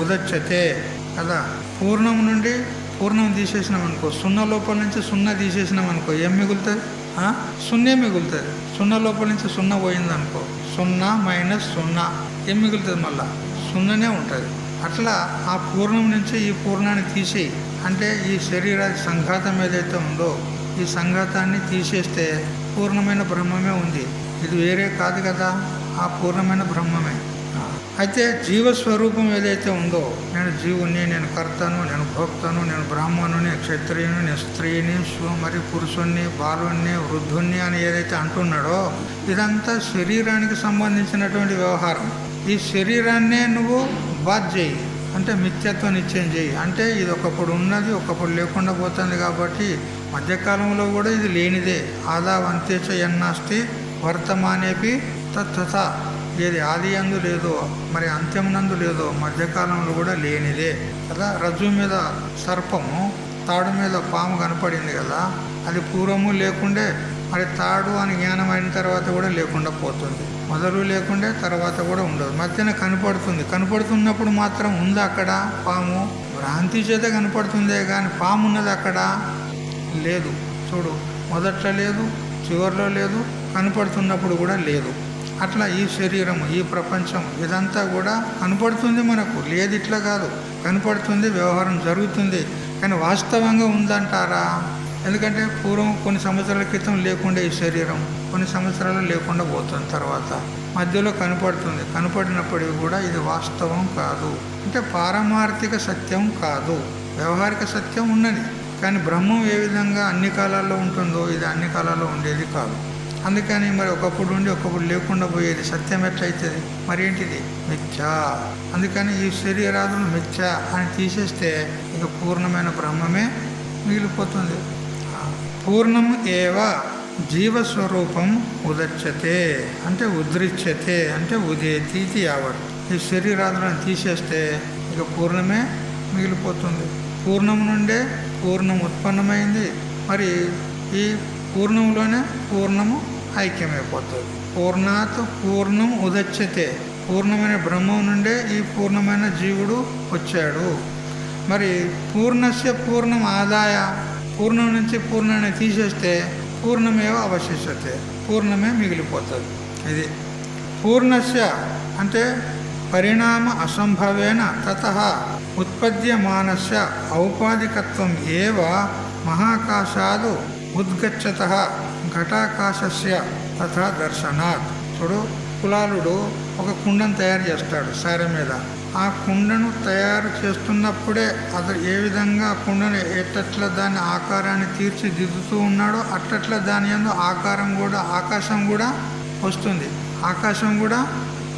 ఉదచ్చతే కదా. పూర్ణం నుండి పూర్ణం తీసేసినాం అనుకో, సున్నా లోపల నుంచి సున్నా తీసేసినాం అనుకో, ఏం మిగులుతుంది? సున్నే మిగులుతుంది. సున్నా లోపల నుంచి సున్నా పోయిందనుకో, సున్నా మైనస్ సున్నా ఏం మిగులుతుంది? మళ్ళా సున్ననే ఉంటుంది. అట్లా ఆ పూర్ణం నుంచి ఈ పూర్ణాన్ని తీసేయి అంటే ఈ శరీర సంఘాతం ఏదైతే ఉందో ఈ సంఘాతాన్ని తీసేస్తే పూర్ణమైన బ్రహ్మమే ఉంది. ఇది వేరే కాదు కదా, ఆ పూర్ణమైన బ్రహ్మమే. అయితే జీవస్వరూపం ఏదైతే ఉందో, నేను జీవుని, నేను కర్తను, నేను భోక్తను, నేను బ్రాహ్మణుని, క్షత్రియుని, నేను స్త్రీని, మరి పురుషుణ్ణి, బాలుణ్ణి, వృద్ధుణ్ణి అని ఏదైతే అంటున్నాడో ఇదంతా శరీరానికి సంబంధించినటువంటి వ్యవహారం. ఈ శరీరాన్నే నువ్వు బాధ చేయి అంటే మిథ్యత్వ నిశ్చయం చేయి అంటే ఇది ఒకప్పుడు ఉన్నది ఒకప్పుడు లేకుండా పోతుంది. కాబట్టి మధ్యకాలంలో కూడా ఇది లేనిదే. ఆదావంతేచ యన్నాస్తి వర్తమానేపి తత్త. ఏది ఆది యందు లేదో మరి అంత్యమునందు లేదో మధ్యకాలంలో కూడా లేనిదే కదా. రజ్జు మీద సర్పము, తాడు మీద పాము కనపడింది కదా, అది పూర్వము లేకుండే మరి తాడు అని జ్ఞానం అయిన తర్వాత కూడా లేకుండా పోతుంది. మొదలు లేకుండే తర్వాత కూడా ఉండదు, మధ్యన కనపడుతుంది. కనపడుతున్నప్పుడు మాత్రం ఉంది అక్కడ పాము, భ్రాంతి చేత కనపడుతుందే కానీ పాము ఉన్నది అక్కడ లేదు. చూడు, మొదట్లో లేదు, చివరిలో లేదు, కనపడుతున్నప్పుడు కూడా లేదు. అట్లా ఈ శరీరము, ఈ ప్రపంచం ఇదంతా కూడా కనపడుతుంది మనకు, లేదు ఇట్లా కాదు, కనపడుతుంది, వ్యవహారం జరుగుతుంది. కానీ వాస్తవంగా ఉందంటారా? ఎందుకంటే పూర్వం కొన్ని సంవత్సరాల క్రితం లేకుండా ఈ శరీరం కొన్ని సంవత్సరాలు లేకుండా పోతుంది, తర్వాత మధ్యలో కనపడుతుంది. కనపడినప్పటికీ కూడా ఇది వాస్తవం కాదు, అంటే పారమార్థిక సత్యం కాదు, వ్యవహారిక సత్యం ఉన్నది. కానీ బ్రహ్మం ఏ విధంగా అన్ని కాలాల్లో ఉంటుందో ఇది అన్ని కాలాల్లో ఉండేది కాదు. అందుకని మరి ఒకప్పుడు ఉండి ఒకప్పుడు లేకుండా పోయేది సత్యం ఎట్లయితుంది? మరి ఏంటిది? మిథ్యా. అందుకని ఈ శరీరాదులు మిథ్యా అని తీసేస్తే ఇక పూర్ణమైన బ్రహ్మమే మిగిలిపోతుంది. పూర్ణం ఏవ జీవస్వరూపం ఉదచ్చతే అంటే ఉద్రిచ్యతే అంటే ఉదేతి యావత్. ఈ శరీరాదులను తీసేస్తే ఇక పూర్ణమే మిగిలిపోతుంది. పూర్ణం నుండే పూర్ణం ఉత్పన్నమైంది. మరి ఈ పూర్ణంలోనే పూర్ణము ఐక్యమైపోతుంది. పూర్ణాత్ పూర్ణం ఉదచ్చతే, పూర్ణమైన బ్రహ్మం నుండే ఈ పూర్ణమైన జీవుడు వచ్చాడు. మరి పూర్ణస్య పూర్ణం ఆదాయ, పూర్ణం నుంచి పూర్ణాన్ని తీసేస్తే పూర్ణమేవ అవశిష్యతే, పూర్ణమే మిగిలిపోతుంది. ఇది పూర్ణస్య అంటే పరిణామ అసంభవేన తతః ఉత్పద్యమానస్య ఔపాధికత్వం ఏవ మహాకాశాదు ఉద్గచ్చతః ఘటాకాశస్య తథా దర్శనాత్. చూడు, కులాలుడు ఒక కుండను తయారు చేస్తాడు సారె మీద. ఆ కుండను తయారు చేస్తున్నప్పుడే అతను ఏ విధంగా ఆ కుండను ఎట్టట్లా దాని ఆకారాన్ని తీర్చిదిద్దుతూ ఉన్నాడో అట్టట్లా దాని యందు ఆకారం కూడా, ఆకాశం కూడా వస్తుంది. ఆకాశం కూడా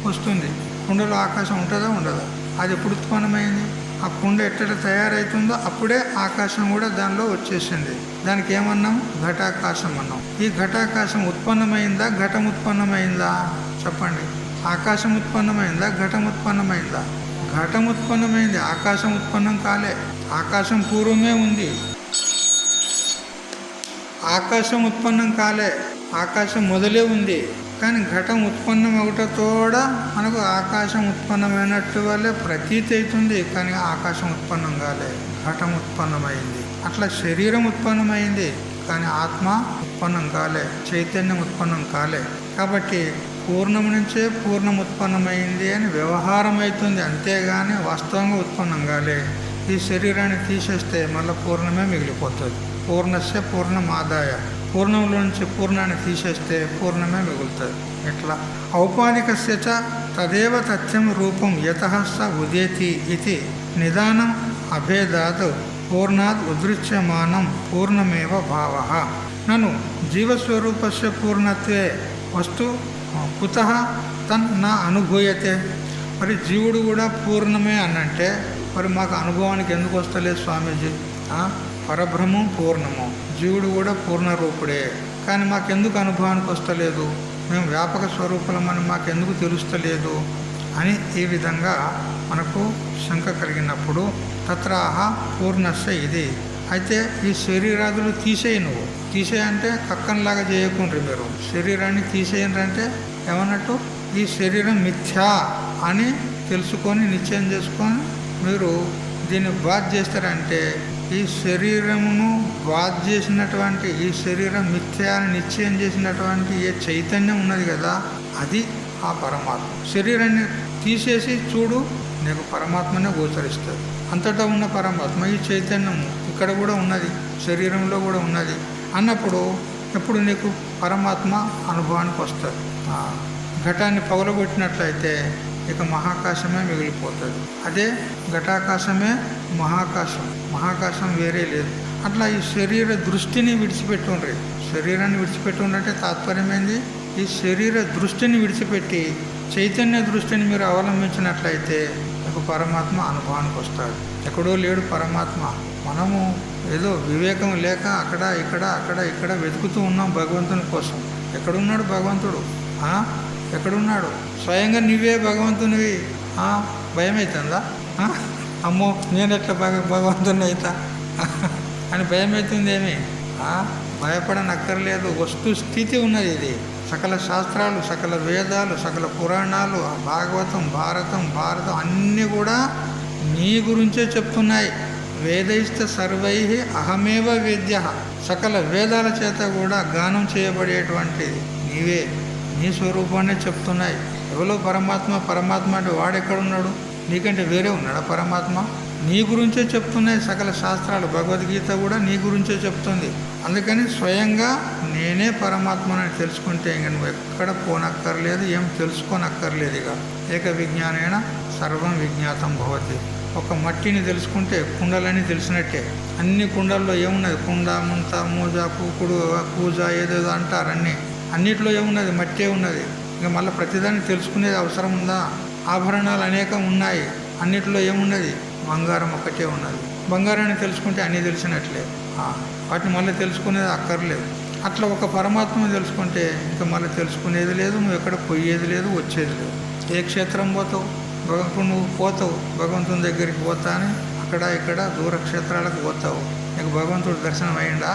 వస్తుంది. కుండలో ఆకాశం ఉంటుందా ఉండదా? అది ఎప్పుడు ఉత్పన్నమైంది? ఆ కుండ ఎట్ట తయారవుతుందో అప్పుడే ఆకాశం కూడా దానిలో వచ్చేసింది. దానికి ఏమన్నాం? ఘటాకాశం అన్నాం. ఈ ఘటాకాశం ఉత్పన్నమైందా, ఘటం ఉత్పన్నమైందా? చెప్పండి. ఆకాశం ఉత్పన్నమైందా, ఘటం ఉత్పన్నమైందా? ఘటం ఉత్పన్నమైంది, ఆకాశం ఉత్పన్నం కాలే. ఆకాశం పూర్వమే ఉంది, ఆకాశం ఉత్పన్నం కాలే. ఆకాశం మొదలే ఉంది, కానీ ఘటం ఉత్పన్నం ఒకటతోడ మనకు ఆకాశం ఉత్పన్నమైనట్టు వల్లే ప్రతీతి అవుతుంది. కానీ ఆకాశం ఉత్పన్నం కాలే, ఘటం ఉత్పన్నమైంది. అట్లా శరీరం ఉత్పన్నమైంది, కానీ ఆత్మ ఉత్పన్నం కాలే, చైతన్యం ఉత్పన్నం కాలే. కాబట్టి పూర్ణం నుంచే పూర్ణం ఉత్పన్నమైంది అని వ్యవహారం అవుతుంది, అంతేగాని వాస్తవంగా ఉత్పన్నం కాలే. ఈ శరీరాన్ని తీసేస్తే మళ్ళీ పూర్ణమే మిగిలిపోతుంది. పూర్ణస్య పూర్ణం ఆదాయ, పూర్ణంలో నుంచి పూర్ణాన్ని తీసేస్తే పూర్ణమే మిగులుతుంది. ఎట్లా? ఔపాధికస్య చ తదేవ తథ్యం రూపం యతః స ఉదేతి ఇది నిదానం అభేదాత్ పూర్ణాద్ ఉదృశ్యమానం పూర్ణమేవ భావః. నను జీవస్వరూపస్య పూర్ణత్వే వస్తు కుతః తన్ నా అనుభూయతే. మరి జీవుడు కూడా పూర్ణమే అనంటే మరి మాకు అనుభవానికి ఎందుకు వస్తలేదు స్వామీజీ? పరబ్రహ్మం పూర్ణము, జీవుడు కూడా పూర్ణరూపుడే, కానీ మాకెందుకు అనుభవానికి వస్తలేదు? మేము వ్యాపక స్వరూపులమని మాకెందుకు తెలుస్తలేదు అని ఈ విధంగా మనకు శంక కలిగినప్పుడు తత్రాహ పూర్ణస్య ఇది. అయితే ఈ శరీరాదులు తీసేయి, నువ్వు తీసేయంటే కక్కనలాగా చేయకుండ్రి. మీరు శరీరాన్ని తీసేయండి ఏమన్నట్టు? ఈ శరీరం మిథ్యా అని తెలుసుకొని నిశ్చయం చేసుకొని మీరు దీన్ని బాధ్ చేస్తారంటే ఈ శరీరమును బాధ్ చేసినటువంటి, ఈ శరీరం మిథ్యా అని నిశ్చయం చేసినటువంటి ఏ చైతన్యం ఉన్నది కదా, అది ఆ పరమాత్మ. శరీరాన్ని తీసేసి చూడు, నీకు పరమాత్మనే గోచరిస్తుంది. అంతటా ఉన్న పరమాత్మ ఈ చైతన్యం ఇక్కడ కూడా ఉన్నది, శరీరంలో కూడా ఉన్నది అన్నప్పుడు ఎప్పుడు నీకు పరమాత్మ అనుభవానికి వస్తుంది. ఘటాన్ని పగలగొట్టినట్లయితే ఇక మహాకాశమే మిగిలిపోతుంది. అదే ఘటాకాశమే మహాకాశం, మహాకాశం వేరే లేదు. అట్లా ఈ శరీర దృష్టిని విడిచిపెట్టుండ్రి. శరీరాన్ని విడిచిపెట్టుండంటే తాత్పర్యమైంది ఈ శరీర దృష్టిని విడిచిపెట్టి చైతన్య దృష్టిని మీరు అవలంబించినట్లయితే మీకు పరమాత్మ అనుభవానికి వస్తాడు. ఎక్కడో లేడు పరమాత్మ. మనము ఏదో వివేకం లేక అక్కడ ఇక్కడ అక్కడ ఇక్కడ వెతుకుతూ ఉన్నాం భగవంతుని కోసం. ఎక్కడున్నాడు భగవంతుడు? ఎక్కడున్నాడు? స్వయంగా నువ్వే భగవంతునివి. భయం అవుతుందా? అమ్మో నేను ఎట్లా భగవంతుని అవుతా అని భయం అవుతుందేమి? భయపడనక్కర్లేదు. వస్తు స్థితి ఉన్నది. ఇది సకల శాస్త్రాలు, సకల వేదాలు, సకల పురాణాలు, భాగవతం, భారతం అన్నీ కూడా నీ గురించే చెప్తున్నాయి. వేదైస్త సర్వై అహమేవ వేద్య, సకల వేదాల చేత కూడా గానం చేయబడేటువంటిది నీవే. నీ స్వరూపాన్నే చెప్తున్నాయి. ఎవరో పరమాత్మ పరమాత్మ అంటే వాడెక్కడున్నాడు? నీకంటే వేరే ఉన్నాడా పరమాత్మ? నీ గురించే చెప్తున్నాయి సకల శాస్త్రాలు. భగవద్గీత కూడా నీ గురించే చెప్తుంది. అందుకని స్వయంగా నేనే పరమాత్మని తెలుసుకుంటే ఇంక నువ్వు ఎక్కడ పోనక్కర్లేదు, ఏం తెలుసుకోనక్కర్లేదు. ఇక ఏక విజ్ఞానేన సర్వం విజ్ఞాతం భవతి. ఒక మట్టిని తెలుసుకుంటే కుండలని తెలిసినట్టే. అన్ని కుండల్లో ఏమున్నది? కుండ, ముంత, మూజ, కూకుడు, కూజ ఏదేదో అంటారు. అన్నిట్లో ఏమున్నది? మట్టే ఉన్నది. ఇంకా మళ్ళీ ప్రతిదాన్ని తెలుసుకునేది అవసరం ఉందా? ఆభరణాలు అనేకం ఉన్నాయి. అన్నిట్లో ఏమున్నది? బంగారం ఒక్కటే ఉన్నది. బంగారాన్ని తెలుసుకుంటే అన్నీ తెలిసినట్లే. వాటిని మళ్ళీ తెలుసుకునేది అక్కర్లేదు. అట్లా ఒక పరమాత్మను తెలుసుకుంటే ఇంకా మళ్ళీ తెలుసుకునేది లేదు, నువ్వు ఎక్కడ పోయేది లేదు, వచ్చేది లేదు. ఏ క్షేత్రం పోతావు? ఇప్పుడు నువ్వు పోతావు భగవంతుని దగ్గరికి పోతా అని అక్కడ ఇక్కడ దూర క్షేత్రాలకు పోతావు. నీకు భగవంతుడు దర్శనం అయ్యిందా?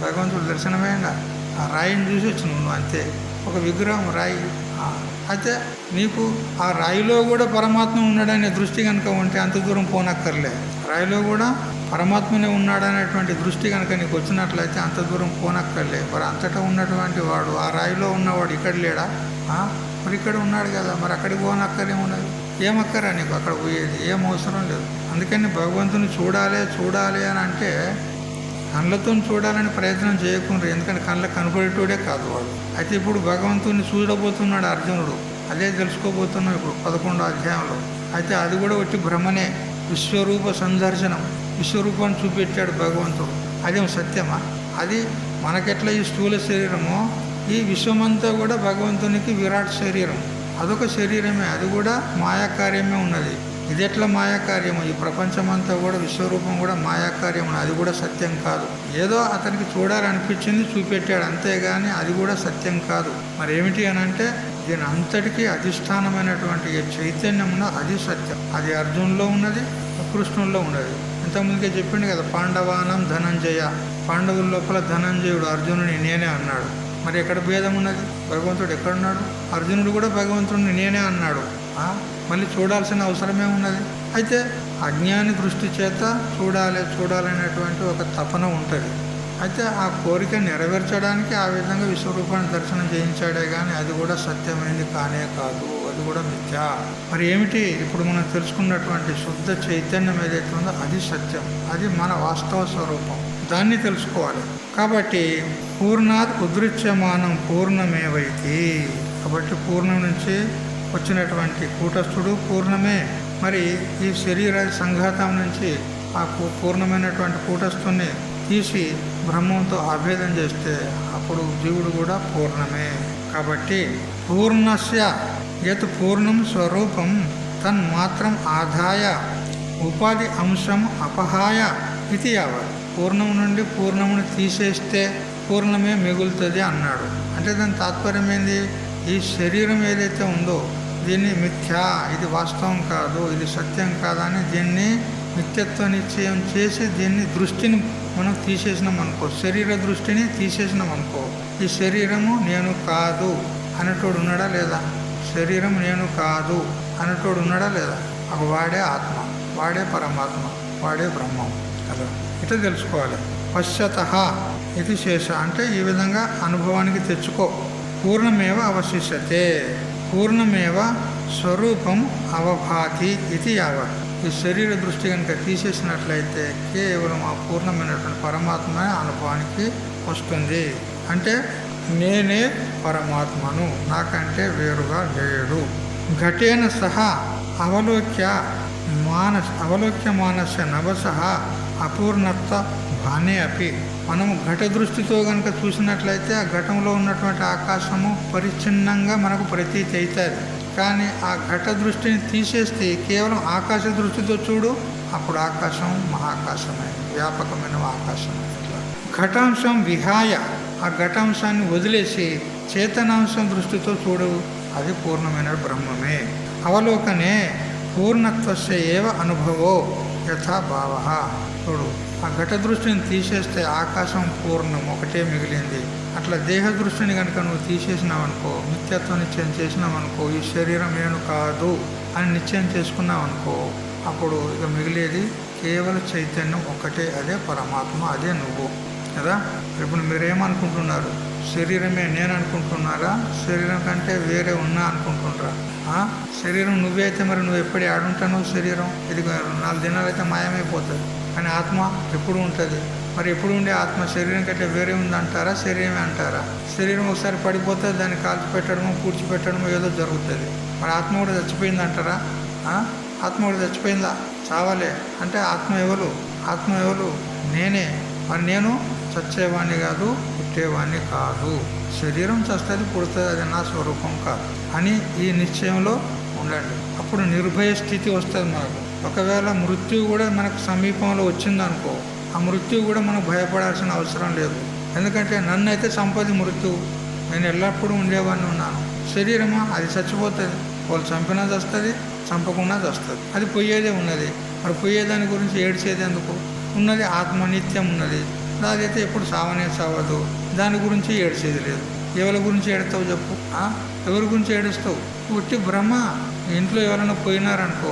భగవంతుడు దర్శనం అయ్యిందా? ఆ రాయిని చూసి వచ్చి నువ్వు అంతే. ఒక విగ్రహం రాయి. అయితే నీకు ఆ రాయిలో కూడా పరమాత్మ ఉన్నాడనే దృష్టి కనుక ఉంటే అంత దూరం పోనక్కర్లే. రాయిలో కూడా పరమాత్మనే ఉన్నాడనేటువంటి దృష్టి కనుక నీకు వచ్చినట్లయితే అంత దూరం పోనక్కర్లే. మరి అంతటా ఉన్నటువంటి వాడు, ఆ రాయిలో ఉన్నవాడు ఇక్కడ లేడా? మరి ఇక్కడ ఉన్నాడు కదా, మరి అక్కడికి పోనక్కరేమున్నది? ఏమక్కరా నీకు అక్కడ పోయేది? ఏం అవసరం లేదు. అందుకని భగవంతుని చూడాలి అని అంటే కళ్ళతో చూడాలని ప్రయత్నం చేయకుండా, ఎందుకంటే కళ్ళ కనపడేటోడే కాదు వాడు. అయితే ఇప్పుడు భగవంతుని చూడబోతున్నాడు అర్జునుడు, అదే తెలుసుకోబోతున్నాం ఇప్పుడు 11వ అధ్యాయంలో. అయితే అది కూడా వచ్చి భ్రమనే. విశ్వరూప సందర్శనం, విశ్వరూపాన్ని చూపెట్టాడు భగవంతుడు. అదేం సత్యమా? అది మనకెట్లా ఈ స్థూల శరీరమో, ఈ విశ్వమంతా కూడా భగవంతునికి విరాట్ శరీరం. అదొక శరీరమే, అది కూడా మాయాకార్యమే ఉన్నది. ఇది ఎట్లా మాయాకార్యము? ఈ ప్రపంచమంతా కూడా విశ్వరూపం కూడా మాయాకార్యం, అది కూడా సత్యం కాదు. ఏదో అతనికి చూడాలనిపించింది చూపెట్టాడు, అంతేగాని అది కూడా సత్యం కాదు. మరి ఏమిటి అని అంటే దీని అంతటికీ అధిష్టానమైనటువంటి చైతన్యం ఉన్నది, అది సత్యం. అది అర్జునులో ఉన్నది, కృష్ణుల్లో ఉన్నది. ఇంతకుముందుకే చెప్పిండు కదా, పాండవానం ధనంజయ. పాండవుల లోపల ధనంజయుడు అర్జునుని నేనే అన్నాడు. మరి ఎక్కడ భేదం ఉన్నది? భగవంతుడు ఎక్కడున్నాడు? అర్జునుడు కూడా భగవంతుడిని నేనే అన్నాడు. మళ్ళీ చూడాల్సిన అవసరమే ఉన్నది. అయితే అజ్ఞాని దృష్టి చేత చూడాలనేటువంటి ఒక తపన ఉంటుంది. అయితే ఆ కోరిక నెరవేర్చడానికి ఆ విధంగా విశ్వరూపాన్ని దర్శనం చేయించాడే కానీ అది కూడా సత్యమైనది కానే కాదు, అది కూడా మిథ్యా. మరి ఏమిటి? ఇప్పుడు మనం తెలుసుకున్నటువంటి శుద్ధ చైతన్యం ఏదైతే ఉందో అది సత్యం, అది మన వాస్తవ స్వరూపం. దాన్ని తెలుసుకోవాలి. కాబట్టి పూర్ణాత్ ఉదృశ్యమానం పూర్ణమేవైతి. కాబట్టి పూర్ణం నుంచి వచ్చినటువంటి కూటస్థుడు పూర్ణమే. మరి ఈ శరీర సంఘాతం నుంచి ఆ పూర్ణమైనటువంటి కూటస్థుని తీసి బ్రహ్మంతో అభేదం చేస్తే అప్పుడు జీవుడు కూడా పూర్ణమే. కాబట్టి పూర్ణస్య యత్ పూర్ణం స్వరూపం తన్మాత్రం ఆదాయ ఉపాధి అంశం అపహాయ ఇది యావత్. పూర్ణం నుండి పూర్ణమును తీసేస్తే పూర్ణమే మిగులుతుంది అన్నాడు. అంటే దాని తాత్పర్యం ఏంది? ఈ శరీరం ఏదైతే ఉందో దీన్ని మిథ్యా, ఇది వాస్తవం కాదు, ఇది సత్యం కాదని దీన్ని మిథ్యత్వ నిశ్చయం చేసి దీన్ని దృష్టిని మనం తీసేసినాం అనుకో, శరీర దృష్టిని తీసేసినాం అనుకో, ఈ శరీరము నేను కాదు అనేటోడు ఉన్నాడా లేదా? శరీరం నేను కాదు అనేటోడు ఉన్నాడా లేదా? వాడే ఆత్మ, వాడే పరమాత్మ, వాడే బ్రహ్మం కదా. ఇట్లా తెలుసుకోవాలి. పశ్యతః ఇది శేష అంటే ఈ విధంగా అనుభవానికి తెచ్చుకో. పూర్ణమేవ అవశిష్యతే, పూర్ణమేవ స్వరూపం అవభాతి ఇది యావత్. ఈ శరీర దృష్టి కనుక తీసేసినట్లయితే కేవలం ఆ పూర్ణమైనటువంటి పరమాత్మ అనుభవానికి వస్తుంది. అంటే నేనే పరమాత్మను, నాకంటే వేరుగా లేడు. ఘటేన సహా అవలోక్య మానస నభస అపూర్ణత్వ భానే అపి. మనము ఘట దృష్టితో కనుక చూసినట్లయితే ఆ ఘటంలో ఉన్నటువంటి ఆకాశము పరిచ్ఛిన్నంగా మనకు ప్రతీతి అవుతుంది. కానీ ఆ ఘట దృష్టిని తీసేస్తే కేవలం ఆకాశ దృష్టితో చూడు, అప్పుడు ఆకాశం మహాకాశమే, వ్యాపకమైన ఆకాశం. ఘటాంశం విహాయ, ఆ ఘటాంశాన్ని వదిలేసి చేతనాంశం దృష్టితో చూడు, అది పూర్ణమైన బ్రహ్మమే. అవలోకనే పూర్ణత్వస్య ఏవ అనుభవో యథా భావ. చూడు, ఆ ఘట దృష్టిని తీసేస్తే ఆకాశం పూర్ణం ఒకటే మిగిలింది. అట్లా దేహ దృష్టిని కనుక నువ్వు తీసేసినావనుకో, నిత్యత్వం నిశ్చయం చేసినావనుకో, ఈ శరీరం నేను కాదు అని నిశ్చయం చేసుకున్నావనుకో, అప్పుడు ఇక మిగిలేది కేవలం చైతన్యం ఒక్కటే, అదే పరమాత్మ, అదే నువ్వు కదా. ఇప్పుడు మీరేమనుకుంటున్నారు? శరీరమే నేను అనుకుంటున్నారా, శరీరం కంటే వేరే ఉన్నా అనుకుంటున్నారా? శరీరం నువ్వే అయితే మరి నువ్వు ఎప్పుడు ఆడుంటావు? శరీరం ఇది 4 దినాలు అయితే మాయమైపోతుంది, కానీ ఆత్మ ఎప్పుడు ఉంటుంది. మరి ఎప్పుడు ఉండే ఆత్మ శరీరం కంటే వేరే ఉందంటారా, శరీరమే అంటారా? శరీరం ఒకసారి పడిపోతుంది, దాన్ని కాల్చి పెట్టడము పూడ్చిపెట్టడము ఏదో జరుగుతుంది. మరి ఆత్మ కూడా చచ్చిపోయింది అంటారా? ఆత్మ కూడా చచ్చిపోయిందా? చావాలే అంటే ఆత్మ ఎవరు? ఆత్మ ఎవరు? నేనే. మరి నేను చచ్చేవాడిని కాదు, పుట్టేవాడిని కాదు. శరీరం చస్తుంది, పుడుతుంది, అది నా స్వరూపం కాదు అని ఈ నిశ్చయంలో ఉండండి. అప్పుడు నిర్భయ స్థితి వస్తుంది మనకు. ఒకవేళ మృత్యువు కూడా మనకు సమీపంలో వచ్చిందనుకో, ఆ మృత్యువు కూడా మనం భయపడాల్సిన అవసరం లేదు. ఎందుకంటే నన్ను అయితే సంపది మృత్యువు, నేను ఎల్లప్పుడూ ఉండేవాడిని ఉన్నాను. శరీరమా అది చచ్చిపోతుంది, వాళ్ళు చంపినా చస్తుంది, చంపకుండా చస్తుంది, అది పోయేదే ఉన్నది. మరి పోయేదాని గురించి ఏడ్చేది ఎందుకు? ఉన్నది ఆత్మ నిత్యం ఉన్నది, అదైతే ఎప్పుడు సావనే సావదు, దాని గురించి ఏడ్చేది లేదు. ఎవరి గురించి ఏడుస్తావు చెప్పు? ఎవరి గురించి ఏడుస్తావు? ఉట్టి బ్రహ్మ. ఇంట్లో ఎవరైనా పోయినారనుకో,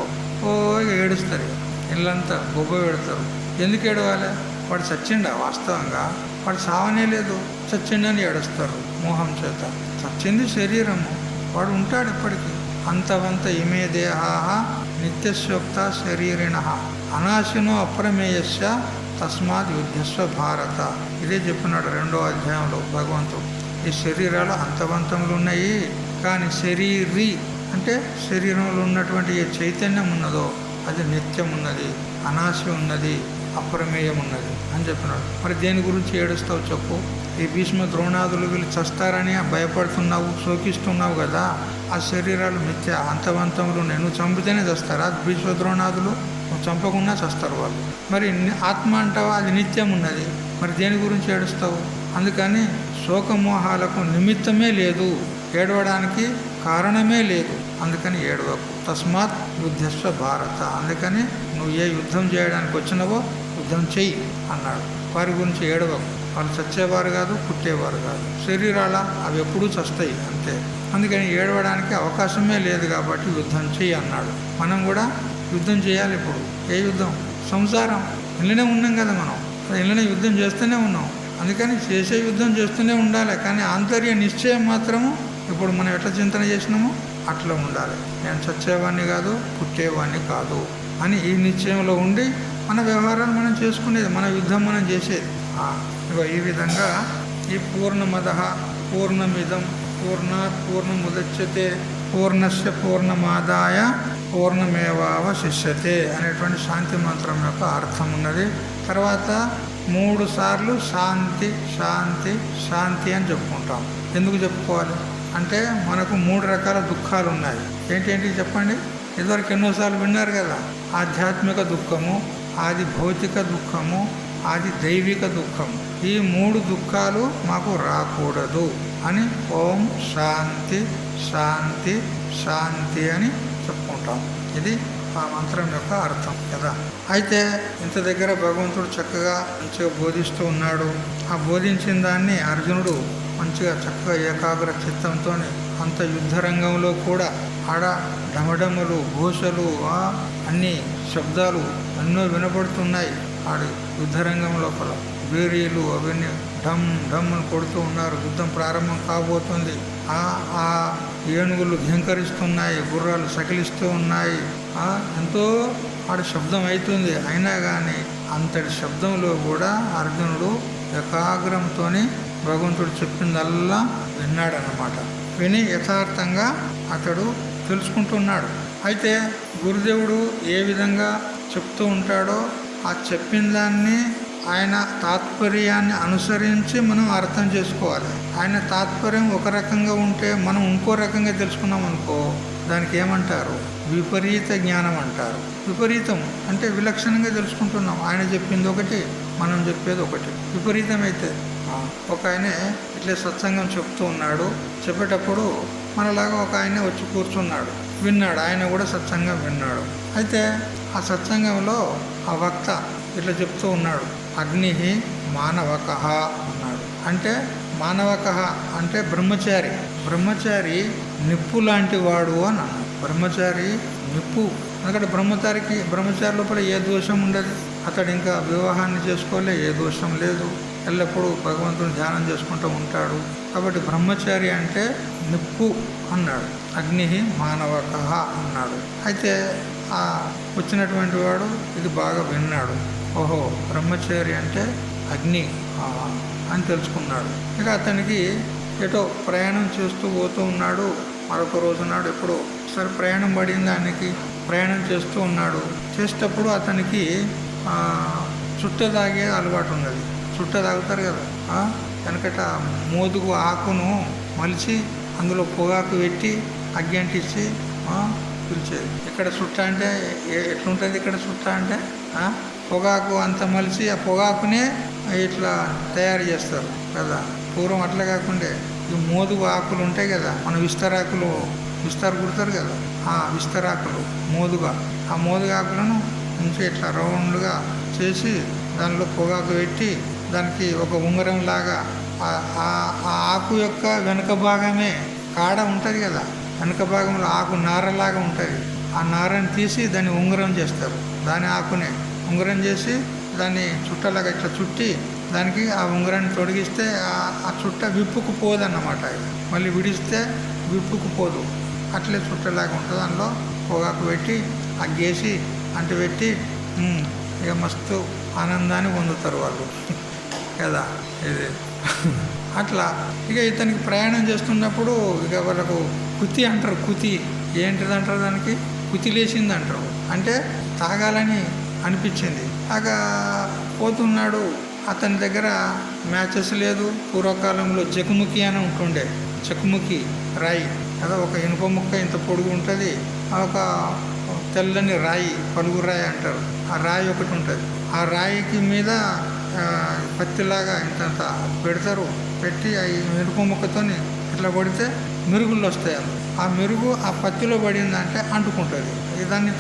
ఏడుస్తారు, ఇళ్ళంతా గొప్ప పెడతారు. ఎందుకు ఏడవాలి? వాడు చచ్చిండా? వాస్తవంగా వాడు సావనే లేదు, చచ్చిండని ఏడుస్తారు మోహం చేత. చచ్చింది శరీరము, వాడు ఉంటాడు ఎప్పటికీ. అంతవంత ఇమే దేహాః నిత్యస్యోక్త శరీరిణ అనాశినో అప్రమేయస్య తస్మాత్ యుద్ధస్వ భారత. ఇదే చెప్పినాడు 2వ అధ్యాయంలో భగవంతుడు. ఈ శరీరాలు అంతవంతములు ఉన్నాయి, కానీ శరీరి అంటే శరీరంలో ఉన్నటువంటి ఏ చైతన్యం ఉన్నదో అది నిత్యం ఉన్నది, అనాశి ఉన్నది, అప్రమేయం ఉన్నది అని చెప్పినాడు. మరి దేని గురించి ఏడుస్తావు చెప్పు? ఈ భీష్మ ద్రోణాదులు వీళ్ళు చస్తారని భయపడుతున్నావు, శోకిస్తున్నావు కదా. ఆ శరీరాలు మిథ్య, అంతవంతములు ఉన్నాయి. నువ్వు చంపితేనే చస్తారా భీష్మ ద్రోణాదులు? నువ్వు చంపకుండా చస్తారు వాళ్ళు. మరి ఆత్మ అంటావా, అది నిత్యం ఉన్నది. మరి దేని గురించి ఏడుస్తావు? అందుకని శోకమోహాలకు నిమిత్తమే లేదు, ఏడవడానికి కారణమే లేదు. అందుకని ఏడవకు. తస్మాత్ యుద్ధస్వ భారత. అందుకని నువ్వు ఏ యుద్ధం చేయడానికి వచ్చినవో యుద్ధం చెయ్యి అన్నాడు. వారి గురించి ఏడవకు. వాళ్ళు చచ్చేవారు కాదు, పుట్టేవారు కాదు. శరీరాల అవి ఎప్పుడూ చస్తాయి అంతే. అందుకని ఏడవడానికి అవకాశమే లేదు కాబట్టి యుద్ధం చెయ్యి అన్నాడు. మనం కూడా యుద్ధం చేయాలి. ఇప్పుడు ఏ యుద్ధం? సంసారం. ఇళ్ళనే ఉన్నాం కదా మనం, ఇళ్ళనే యుద్ధం చేస్తూనే ఉన్నాం. అందుకని చేసే యుద్ధం చేస్తూనే ఉండాలి. కానీ ఆంతర్య నిశ్చయం మాత్రము ఇప్పుడు మనం ఎట్లా చింతన చేసినామో అట్లా ఉండాలి. నేను చచ్చేవాడిని కాదు, పుట్టేవాడిని కాదు అని ఈ నిశ్చయంలో ఉండి మన వ్యవహారాలు మనం చేసుకునేది, మన యుద్ధం మనం చేసేది. ఈ విధంగా ఈ పూర్ణమదః పూర్ణమిదం పూర్ణాత్ పూర్ణముదచ్యతే పూర్ణస్య పూర్ణమాదాయ పూర్ణమేవావశిష్యతే అనేటువంటి శాంతి మంత్రం యొక్క అర్థం ఉన్నది. తర్వాత 3 సార్లు శాంతి శాంతి శాంతి అని చెప్పుకుంటాం. ఎందుకు చెప్పుకోవాలి అంటే మనకు 3 రకాల దుఃఖాలు ఉన్నాయి. ఏంటి చెప్పండి? ఇదివరకు ఎన్నోసార్లు విన్నారు కదా. ఆధ్యాత్మిక దుఃఖము, ఆది భౌతిక దుఃఖము, ఆది దైవిక దుఃఖము. ఈ 3 దుఃఖాలు మాకు రాకూడదు అని ఓం శాంతి శాంతి శాంతి అని చెప్పుకుంటాం. ఇది ఆ మంత్రం యొక్క అర్థం కదా. అయితే ఇంత దగ్గర భగవంతుడు చక్కగా మంచిగా బోధిస్తూ ఉన్నాడు. ఆ బోధించిన దాన్ని అర్జునుడు మంచిగా చక్కగా ఏకాగ్ర చిత్తంతో అంత యుద్ధ రంగంలో కూడా ఆడ డమడములు ఘోషలు అన్ని శబ్దాలు ఎన్నో వినపడుతున్నాయి. ఆడు యుద్ధరంగం లోపల వేరీలు అవన్నీ డమ్ డమ్ అని కొడుతూ ఉన్నారు. యుద్ధం ప్రారంభం కాబోతుంది. ఆ ఏనుగులు ఘంకరిస్తున్నాయి, గుర్రాలు సకిలిస్తూ ఉన్నాయి. ఎంతో ఆడు శబ్దం అవుతుంది. అయినా కానీ అంతటి శబ్దంలో కూడా అర్జునుడు ఏకాగ్రంతో భగవంతుడు చెప్పిందల్లా విన్నాడన్నమాట. విని యథార్థంగా అతడు తెలుసుకుంటున్నాడు. అయితే గురుదేవుడు ఏ విధంగా చెప్తూ ఉంటాడో ఆ చెప్పిన దాన్ని ఆయన తాత్పర్యాన్ని అనుసరించి మనం అర్థం చేసుకోవాలి. ఆయన తాత్పర్యం ఒక రకంగా ఉంటే మనం ఇంకో రకంగా తెలుసుకున్నాం అనుకో, దానికి ఏమంటారు? విపరీత జ్ఞానం అంటారు. విపరీతం అంటే విలక్షణంగా తెలుసుకుంటున్నాం. ఆయన చెప్పింది ఒకటి, మనం చెప్పేది ఒకటి. విపరీతమైతే ఒక ఆయన ఇట్లా సత్సంగం చెప్తూ ఉన్నాడు. చెప్పేటప్పుడు మనలాగా ఒక ఆయన వచ్చి కూర్చున్నాడు, విన్నాడు. ఆయన కూడా సత్సంగం విన్నాడు. అయితే ఆ సత్సంగంలో ఆ వక్త ఇట్లా చెప్తూ ఉన్నాడు, అగ్ని మానవకః అన్నాడు. అంటే మానవకః అంటే బ్రహ్మచారి. బ్రహ్మచారి నిప్పు లాంటి వాడు అని అన్నాడు. బ్రహ్మచారి నిప్పు. ఎందుకంటే బ్రహ్మచారి లోపల ఏ దోషం ఉండదు. అతడు ఇంకా వివాహాన్ని చేసుకోలే, ఏ దోషం లేదు. ఎల్లప్పుడూ భగవంతుని ధ్యానం చేసుకుంటూ ఉంటాడు. కాబట్టి బ్రహ్మచారి అంటే నిప్పు అన్నాడు, అగ్ని మానవక అన్నాడు. అయితే ఆ వచ్చినటువంటి వాడు ఇది బాగా విన్నాడు. ఓహో, బ్రహ్మచారి అంటే అగ్ని అని తెలుసుకున్నాడు. ఇక అతనికి ఎటో ప్రయాణం చేస్తూ పోతూ ఉన్నాడు. మరొక రోజు నాడు ఎప్పుడో ఒకసారి ప్రయాణం పడింది ఆయనకి. ప్రయాణం చేస్తూ ఉన్నాడు. చేసేటప్పుడు అతనికి చుట్ట తాగే అలవాటు ఉన్నది. చుట్ట తాగుతారు కదా, వెనకట మోదుగు ఆకును మలిచి అందులో పొగాకు పెట్టి అగ్గి అంటించి పిలిచేది. ఇక్కడ చుట్ట అంటే ఎట్లుంటుంది? ఇక్కడ చుట్ట అంటే పొగాకు అంత మలిచి ఆ పొగాకునే ఇట్లా తయారు చేస్తారు కదా. పూర్వం అట్లా కాకుండా ఈ మోదుగు ఆకులు ఉంటాయి కదా, మన విస్తరాకులు కుడతారు కదా, ఆ విస్తరాకులు మోదుగా, ఆ మోదుగా ఆకులను మంచిగా ఇట్లా రౌండ్గా చేసి దానిలో పొగాకు పెట్టి దానికి ఒక ఉంగరం లాగా ఆ ఆకు యొక్క వెనుక భాగమే కాడ ఉంటుంది కదా, వెనుక భాగంలో ఆకు నారలాగా ఉంటుంది. ఆ నారని తీసి దాన్ని ఉంగరం చేస్తారు. దాని ఆకునే ఉంగరం చేసి దాన్ని చుట్టలాగా ఇట్లా చుట్టి దానికి ఆ ఉంగరాన్ని తొడిగిస్తే ఆ చుట్ట విప్పుకు పోదన్నమాట. మళ్ళీ విడిస్తే విప్పుకు పోదు. అట్లే చుట్టలాగా ఉంటుంది. దానిలో పొగాకు పెట్టి అగ్గేసి అంటు పెట్టి ఇక మస్తు ఆనందాన్ని పొందుతారు వాళ్ళు కదా. ఇది అట్లా ఇక ఇతనికి ప్రయాణం చేస్తున్నప్పుడు ఇక వాళ్ళకు కుతి అంటారు. కుతి ఏంటిదంటారు? దానికి కుతి లేచింది అంటారు. అంటే తాగాలని అనిపించింది. అక పోతున్నాడు. అతని దగ్గర మ్యాచెస్ లేదు. పూర్వకాలంలో జకుముఖి అని ఉంటుండే. చెకుముఖి రాయి కదా, ఒక ఇనుప ముక్క ఇంత పొడుగు ఉంటుంది. ఒక తెల్లని రాయి, పలుగు రాయి అంటారు. ఆ రాయి ఒకటి ఉంటుంది. ఆ రాయికి మీద పత్తిలాగా ఇంతంత పెడతారు. పెట్టి ఆ ఇనుప ముక్కతో ఇట్లా కొడితే మెరుగులు వస్తాయి. ఆ మెరుగు ఆ పత్తిలో పడిందంటే అంటుకుంటుంది. దాన్ని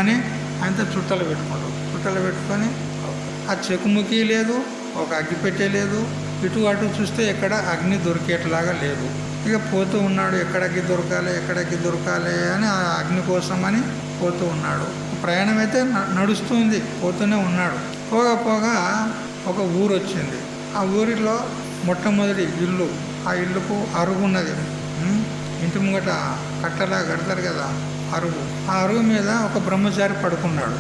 అని అంత చుట్టలు పెట్టుకుంటారు. చుట్టలు పెట్టుకొని ఆ చెకుముఖి లేదు, ఒక అగ్గి పెట్టే లేదు. ఇటు అటు చూస్తే ఎక్కడ అగ్ని దొరికేట్లాగా లేదు. ఇక పోతూ ఉన్నాడు. ఎక్కడ అగ్గి దొరకాలి అని ఆ అగ్ని కోసం అని పోతూ ఉన్నాడు. ప్రయాణం అయితే నడుస్తుంది, పోతూనే ఉన్నాడు. పోగా ఒక ఊరు వచ్చింది. ఆ ఊరిలో మొట్టమొదటి ఇల్లు, ఆ ఇల్లుకు అరుగు ఉన్నది. ఇంటి ముంగట కట్టలా కడతారు కదా అరుగు. ఆ అరుగు మీద ఒక బ్రహ్మచారి పడుకున్నాడు.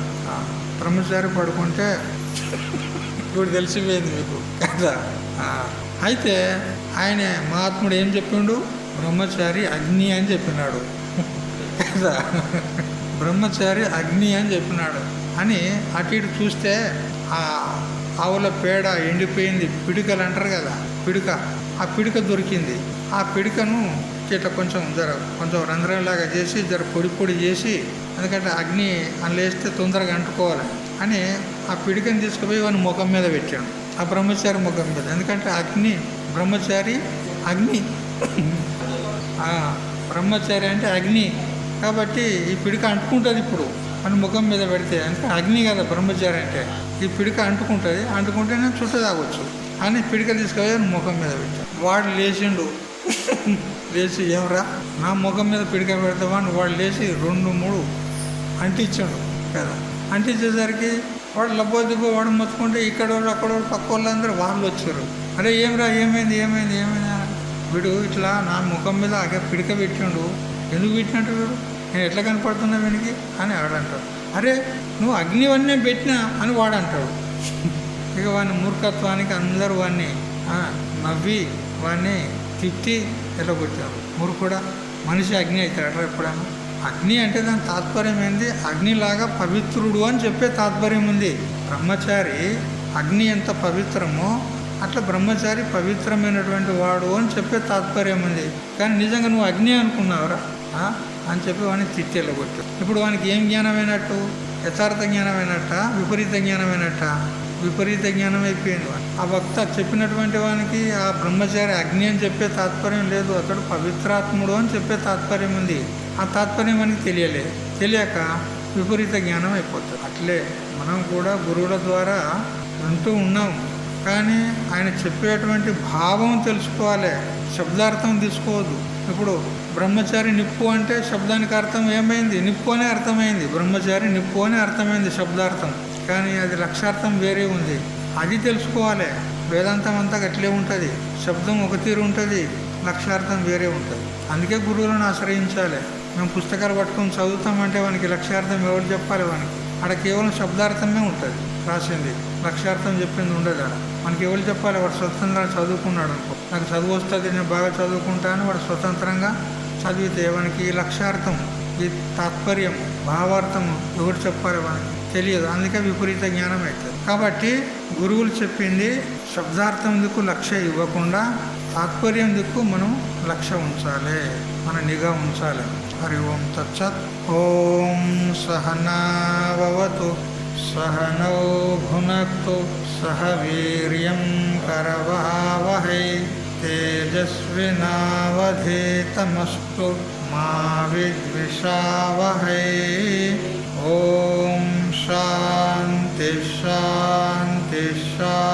బ్రహ్మచారి పడుకుంటే ఇప్పుడు తెలిసిపోయింది మీకు కదా. అయితే ఆయన మహాత్ముడు ఏం చెప్పిండు? బ్రహ్మచారి అగ్ని అని చెప్పినాడు కదా. బ్రహ్మచారి అగ్ని అని చెప్పినాడు అని అటు ఇటు చూస్తే ఆ ఆవుల పేడ ఎండిపోయింది. పిడికలు అంటారు కదా, పిడిక. ఆ పిడిక దొరికింది. ఆ పిడికను ఇట్లా కొంచెం రంధ్రంలాగా చేసి పొడి చేసి, ఎందుకంటే అగ్ని అందులో తొందరగా అంటుకోవాలి అని ఆ పిడికని తీసుకుపోయి వాని ముఖం మీద పెట్టాడు. ఆ బ్రహ్మచారి ముఖం మీద. ఎందుకంటే బ్రహ్మచారి అగ్ని, బ్రహ్మచారి అంటే అగ్ని కాబట్టి ఈ పిడిక అంటుకుంటుంది. ఇప్పుడు మన ముఖం మీద పెడితే అంటే అగ్ని కదా బ్రహ్మచారి అంటే. ఈ పిడిక అంటుకుంటేనే చుట్ట తాగొచ్చు అని పిడిక తీసుకుపోయి ముఖం మీద పెట్టాడు. వాడు లేచిండు. లేచి ఏమరా నా ముఖం మీద పిడిక పెడతావా అని వాడు లేచి 2-3 అంటించాడు కదా. అంటించేసరికి వాడు లబ్బోదిబ్బో వాడు మొత్తుకుంటే ఇక్కడ అక్కడ పక్క వాళ్ళందరూ వాళ్ళు వచ్చారు. అరే ఏమరా ఏమైంది వీడు ఇట్లా నా ముఖం మీద పిడిక పెట్టిండు, ఎందుకు పెట్టినట్టు వీడు, నేను ఎట్లా కనపడుతున్నా వీనికి అని వాడంటాడు. అరే నువ్వు అగ్నివన్నీ పెట్టినా అని వాడంటాడు. ఇక వాని మూర్ఖత్వానికి అందరూ వాడిని నవ్వి వాడిని తిట్టి ఎల్లగొట్టారు. మూర్ఖుడా, మనిషి అగ్ని అవుతాడు ఎప్పుడైనా? అగ్ని అంటే దాని తాత్పర్యం ఏంది? అగ్నిలాగా పవిత్రుడు అని చెప్పే తాత్పర్యం ఉంది. బ్రహ్మచారి అగ్ని ఎంత పవిత్రమో అట్లా బ్రహ్మచారి పవిత్రమైనటువంటి వాడు అని చెప్పే తాత్పర్యం ఉంది. కానీ నిజంగా నువ్వు అగ్ని అనుకున్నావురా అని చెప్పి వాడిని తిట్టి వెళ్ళగొట్టాడు. ఇప్పుడు వానికి ఏం జ్ఞానమైనట్టు? యథార్థ జ్ఞానమైనట్ట, విపరీత జ్ఞానమైనట్ట? విపరీత జ్ఞానం అయిపోయింది. ఆ భక్త చెప్పినటువంటి వానికి ఆ బ్రహ్మచారి అగ్ని అని చెప్పే తాత్పర్యం లేదు, అతడు పవిత్రాత్ముడు అని చెప్పే తాత్పర్యం ఉంది. ఆ తాత్పర్యం మనకి తెలియక విపరీత జ్ఞానం అయిపోతుంది. అట్లే మనం కూడా గురువుల ద్వారా వింటూ ఉన్నాం, కానీ ఆయన చెప్పేటువంటి భావం తెలుసుకోవాలి, శబ్దార్థం తీసుకోవద్దు. ఇప్పుడు బ్రహ్మచారి నిప్పు అంటే శబ్దానికి అర్థం ఏమైంది? నిప్పు అనే అర్థమైంది. బ్రహ్మచారి నిప్పు అనే అర్థమైంది శబ్దార్థం, కానీ అది లక్ష్యార్థం వేరే ఉంది. అది తెలుసుకోవాలి. వేదాంతం అంతా అట్లే ఉంటుంది. శబ్దం ఒక తీరు ఉంటుంది, లక్ష్యార్థం వేరే ఉంటుంది. అందుకే గురువులను ఆశ్రయించాలి. మేము పుస్తకాలు పట్టుకొని చదువుతామంటే వానికి లక్ష్యార్థం ఎవరు చెప్పాలి? వానికి ఆడ కేవలం శబ్దార్థమే ఉంటుంది రాసింది, లక్ష్యార్థం చెప్పింది ఉండదు. ఆడ మనకి ఎవరు చెప్పాలి? వాడు స్వతంత్రంగా చదువుకున్నాడు అనుకో, నాకు చదువు వస్తుంది, నేను బాగా చదువుకుంటాను, వాడు స్వతంత్రంగా చదివితే వానికి ఈ లక్ష్యార్థం, ఈ తాత్పర్యం, భావార్థం ఎవరు చెప్పాలి? వానికి తెలియదు. అందుకే విపరీత జ్ఞానం అవుతుంది. కాబట్టి గురువులు చెప్పింది శబ్దార్థం దిక్కు లక్ష్య ఇవ్వకుండా తాత్పర్యం దిక్కు మనం లక్ష్య ఉంచాలి, మన నిఘా ఉంచాలి. హరి ఓం తచ్చత్. ఓం సహనావతు సహనౌ భునక్తు సహ వీర్యం కరవావహై తేజస్వినావధీతమస్తు మా విద్విషావహై. ఓం శాంతి శాంతి శాంతి.